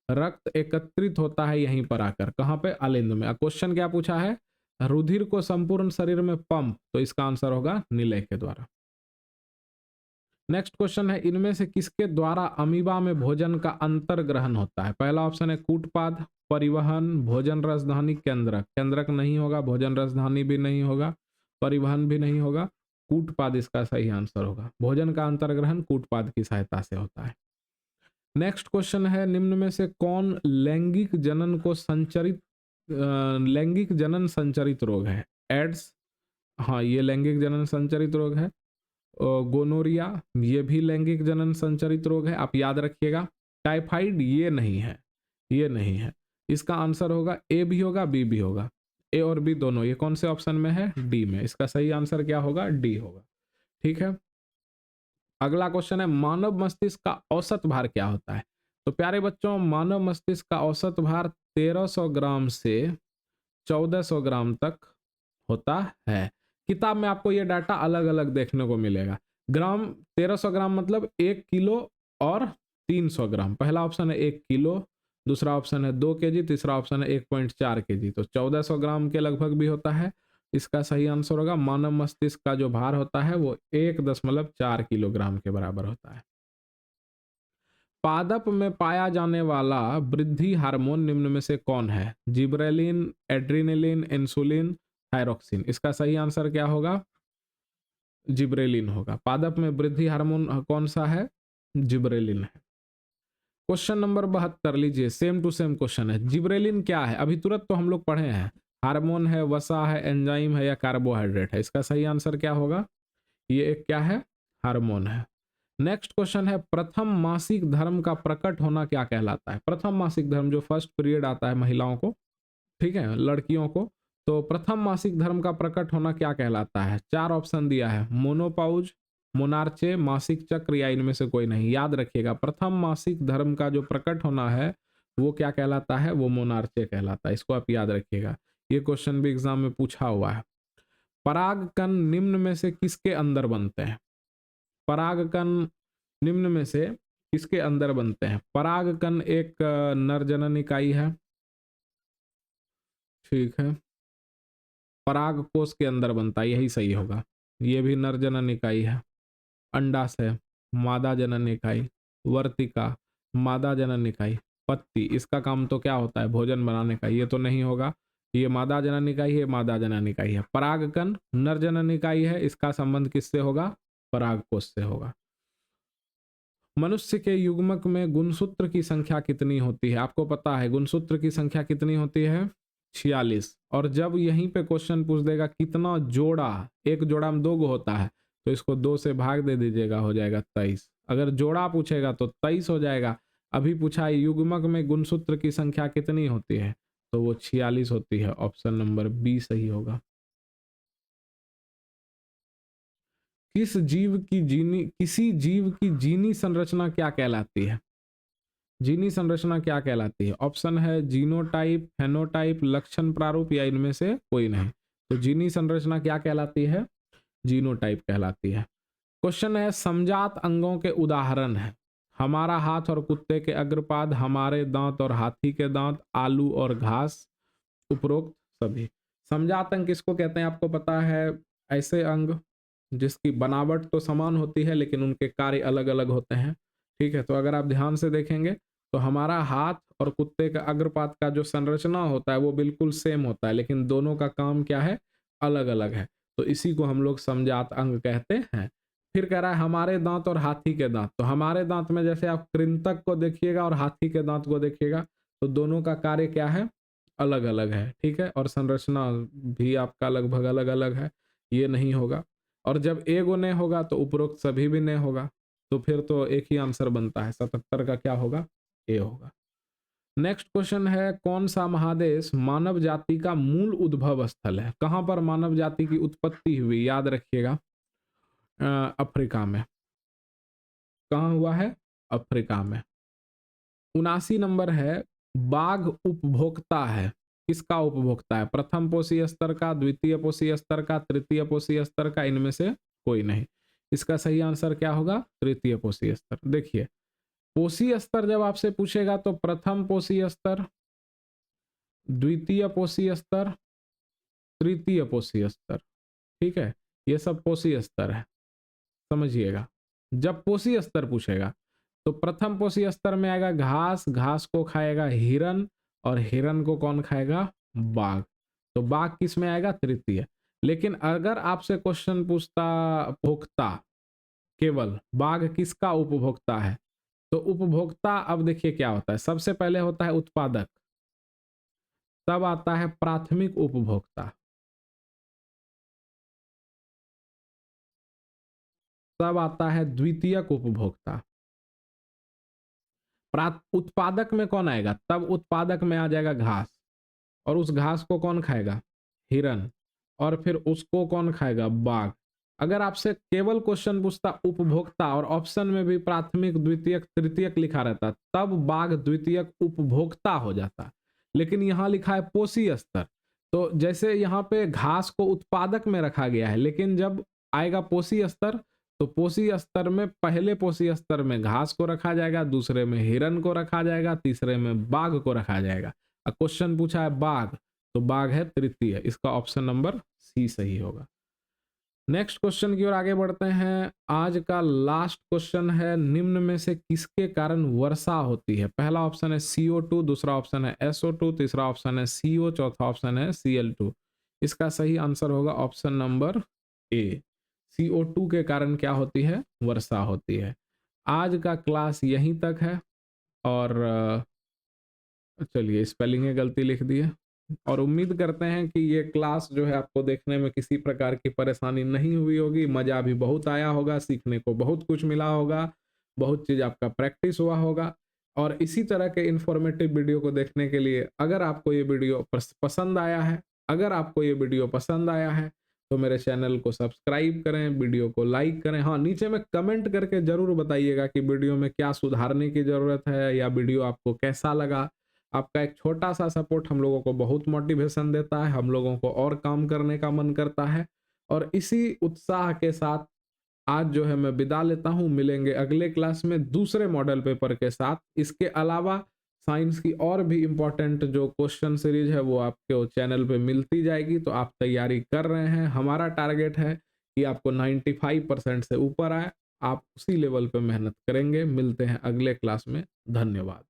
रक्त एकत्रित होता है यहीं पर आकर, कहां पे? आलिंद में। क्वेश्चन क्या पूछा है? रुधिर को संपूर्ण शरीर में पंप, तो इसका आंसर होगा निलय के द्वारा। नेक्स्ट क्वेश्चन है इनमें से किसके द्वारा अमीबा में भोजन का अंतर ग्रहण होता है? पहला ऑप्शन है कूटपाद, परिवहन, भोजन रसधानी, केंद्रक। केंद्रक नहीं होगा, भोजन रसधानी भी नहीं होगा, परिवहन भी नहीं होगा, कूटपाद इसका सही आंसर होगा। भोजन का अंतर्ग्रहण कूटपाद की सहायता से होता है। नेक्स्ट क्वेश्चन है निम्न में से कौन लैंगिक जनन को संचरित लैंगिक जनन संचरित रोग है? एड्स, हाँ ये लैंगिक जनन संचरित रोग है। गोनोरिया, ये भी लैंगिक जनन संचरित रोग है, आप याद रखिएगा। टाइफाइड ये नहीं है, ये नहीं है। इसका आंसर होगा ए भी होगा, बी भी होगा, ए और बी दोनों। ये कौन से ऑप्शन में है? डी में। इसका सही आंसर क्या होगा? डी होगा, ठीक है। अगला क्वेश्चन है मानव मस्तिष्क का औसत भार क्या होता है? तो प्यारे बच्चों मानव मस्तिष्क का औसत भार 1300 ग्राम से 1400 ग्राम तक होता है। किताब में आपको ये डाटा अलग अलग देखने को मिलेगा। ग्राम 1300 ग्राम मतलब 1 किलो और 300 ग्राम। पहला ऑप्शन है 1 किलो, दूसरा ऑप्शन है 2 kg, तीसरा ऑप्शन है 1.4 kg, तो 1400 ग्राम के लगभग भी होता है। इसका सही आंसर होगा मानव मस्तिष्क का जो भार होता है वो 1.4 किलोग्राम के बराबर होता है। पादप में पाया जाने वाला वृद्धि हार्मोन निम्न में से कौन है? Gibberellin, adrenaline, insulin, thyroxine. इसका सही आंसर क्या होगा? जिब्रेलिन होगा। पादप में वृद्धि हार्मोन कौन सा है? जिब्रेलिन है। क्वेश्चन नंबर 72 लीजिए, सेम टू सेम क्वेश्चन है। जिब्रेलिन क्या है? अभी तुरंत तो हम लोग पढ़े हैं, हार्मोन है, वसा है, एंजाइम है या कार्बोहाइड्रेट है? इसका सही आंसर क्या होगा? ये एक क्या है? हार्मोन है। नेक्स्ट क्वेश्चन है प्रथम मासिक धर्म का प्रकट होना क्या कहलाता है? प्रथम मासिक धर्म जो फर्स्ट पीरियड आता है महिलाओं को, ठीक है, लड़कियों को, तो प्रथम मासिक धर्म का प्रकट होना क्या कहलाता है? 4 ऑप्शन दिया है, मोनोपाउज, मोनार्चे, मासिक चक्र या इनमें से कोई नहीं। याद रखिएगा प्रथम मासिक धर्म का जो प्रकट होना है वो क्या कहलाता है? वो मोनार्चे कहलाता है। इसको आप याद रखिएगा, ये क्वेश्चन भी एग्जाम में पूछा हुआ है। परागकण निम्न में से किसके अंदर बनते हैं? परागकण निम्न में से किसके अंदर बनते हैं? परागकण एक नर जनन इकाई है, ठीक है, पराग कोश के अंदर बनता है, यही सही होगा। ये भी नर जनन इकाई है। अंडाशय मादा जनन इकाई, वर्तिका मादा जनन इकाई, पत्ती इसका काम तो क्या होता है? भोजन बनाने का, ये तो नहीं होगा। ये मादा जनन इकाई है, मादा जनन इकाई है। परागकण नर जनन इकाई है, इसका संबंध किससे होगा? पराग कोष से होगा। मनुष्य के युग्मक में गुणसूत्र की संख्या कितनी होती है? आपको पता है गुणसूत्र की संख्या कितनी होती है? 46। और जब यहीं पे क्वेश्चन पूछ देगा कितना जोड़ा, एक जोड़ा में 2 गो होता है, तो इसको 2 से भाग दे दीजिएगा, हो जाएगा 23। अगर जोड़ा पूछेगा तो 23 हो जाएगा। अभी पूछा है युग्मक में गुणसूत्र की संख्या कितनी होती है, तो वो 46 होती है। ऑप्शन नंबर बी सही होगा। किसी जीव की जीनी संरचना क्या कहलाती है? जीनी संरचना क्या कहलाती है? ऑप्शन है जीनोटाइप, फेनोटाइप, लक्षण प्रारूप या इनमें से कोई नहीं। तो जीनी संरचना क्या कहलाती है? जीनोटाइप कहलाती है। क्वेश्चन है समजात अंगों के उदाहरण है। हमारा हाथ और कुत्ते के अग्रपाद, हमारे दांत और हाथी के दांत, आलू और घास, उपरोक्त सभी। समजात अंग किसको कहते हैं आपको पता है? ऐसे अंग जिसकी बनावट तो समान होती है लेकिन उनके कार्य अलग अलग होते हैं। ठीक है, तो अगर आप ध्यान से देखेंगे तो हमारा हाथ और कुत्ते का अग्रपाद का जो संरचना होता है वो बिल्कुल सेम होता है, लेकिन दोनों का काम क्या है? अलग अलग है। तो इसी को हम लोग समजात अंग कहते हैं। फिर कह रहा है हमारे दांत और हाथी के दांत। तो हमारे दांत में जैसे आप कृंतक को देखिएगा और हाथी के दांत को देखिएगा तो दोनों का कार्य क्या है? अलग अलग है। ठीक है, और संरचना भी आपका लगभग अलग अलग है, ये नहीं होगा। और जब ए गो ने होगा तो उपरोक्त सभी भी ने होगा, तो फिर तो एक ही आंसर बनता है। 77 का क्या होगा? ए होगा। नेक्स्ट क्वेश्चन है कौन सा महादेश मानव जाति का मूल उद्भव स्थल है? कहां पर मानव जाति की उत्पत्ति हुई? याद रखिएगा, अफ्रीका में। कहां हुआ है? अफ्रीका में। 79 नंबर है बाघ उपभोक्ता है। किसका उपभोक्ता है? प्रथम पोषी स्तर का, द्वितीय पोषी स्तर का, तृतीय पोषी स्तर का, इनमें से कोई नहीं। इसका सही आंसर क्या होगा? तृतीय पोषी स्तर। देखिए पोषी स्तर जब आपसे पूछेगा तो प्रथम पोषी स्तर, द्वितीय पोषी स्तर, तृतीय पोषी स्तर। ठीक है, ये सब पोषी स्तर है, समझिएगा। जब पोषी स्तर पूछेगा तो प्रथम पोषी स्तर में आएगा घास, घास को खाएगा हिरन, और हिरन को कौन खाएगा? बाघ। तो बाघ किस में आएगा? तृतीय। लेकिन अगर आपसे क्वेश्चन पूछता भोक्ता, केवल बाघ किसका उपभोक्ता है, तो उपभोक्ता अब देखिए क्या होता है। सबसे पहले होता है उत्पादक, तब आता है प्राथमिक उपभोक्ता, तब आता है द्वितीयक उपभोक्ता। उत्पादक में कौन आएगा? तब उत्पादक में आ जाएगा घास, और उस घास को कौन खाएगा? हिरन, और फिर उसको कौन खाएगा? बाघ। अगर आपसे केवल क्वेश्चन पूछता उपभोक्ता और ऑप्शन में भी प्राथमिक, द्वितीयक, तृतीयक लिखा रहता, तब बाघ द्वितीयक उपभोक्ता हो जाता। लेकिन यहां लिखा है पोषी स्तर, तो जैसे यहाँ पे घास को उत्पादक में रखा गया है, लेकिन जब आएगा पोषी स्तर तो पोषी स्तर में पहले पोषी स्तर में घास को रखा जाएगा, दूसरे में हिरन को रखा जाएगा, तीसरे में बाघ को रखा जाएगा। क्वेश्चन पूछा है बाघ, तो बाघ है तृतीय। इसका ऑप्शन नंबर सी सही होगा। नेक्स्ट क्वेश्चन की ओर आगे बढ़ते हैं। आज का लास्ट क्वेश्चन है निम्न में से किसके कारण वर्षा होती है? पहला ऑप्शन है CO2, दूसरा ऑप्शन है SO2, तीसरा ऑप्शन है CO, चौथा ऑप्शन है Cl2। इसका सही आंसर होगा ऑप्शन नंबर ए, CO2 के कारण क्या होती है? वर्षा होती है। आज का क्लास यहीं तक है, और चलिए स्पेलिंग में गलती लिख दी है, और उम्मीद करते हैं कि ये क्लास जो है आपको देखने में किसी प्रकार की परेशानी नहीं हुई होगी। मज़ा भी बहुत आया होगा, सीखने को बहुत कुछ मिला होगा, बहुत चीज़ आपका प्रैक्टिस हुआ होगा। और इसी तरह के इन्फॉर्मेटिव वीडियो को देखने के लिए अगर आपको ये वीडियो पसंद आया है, अगर आपको ये वीडियो पसंद आया है तो मेरे चैनल को सब्सक्राइब करें, वीडियो को लाइक करें। हाँ, नीचे में कमेंट करके ज़रूर बताइएगा कि वीडियो में क्या सुधारने की ज़रूरत है, या वीडियो आपको कैसा लगा। आपका एक छोटा सा सपोर्ट हम लोगों को बहुत मोटिवेशन देता है, हम लोगों को और काम करने का मन करता है। और इसी उत्साह के साथ आज जो है मैं विदा लेता हूँ। मिलेंगे अगले क्लास में दूसरे मॉडल पेपर के साथ। इसके अलावा साइंस की और भी इम्पोर्टेंट जो क्वेश्चन सीरीज है वो आपके चैनल पे मिलती जाएगी, तो आप तैयारी कर रहे हैं। हमारा टारगेट है कि आपको 95% से ऊपर आए, आप उसी लेवल पे मेहनत करेंगे। मिलते हैं अगले क्लास में, धन्यवाद।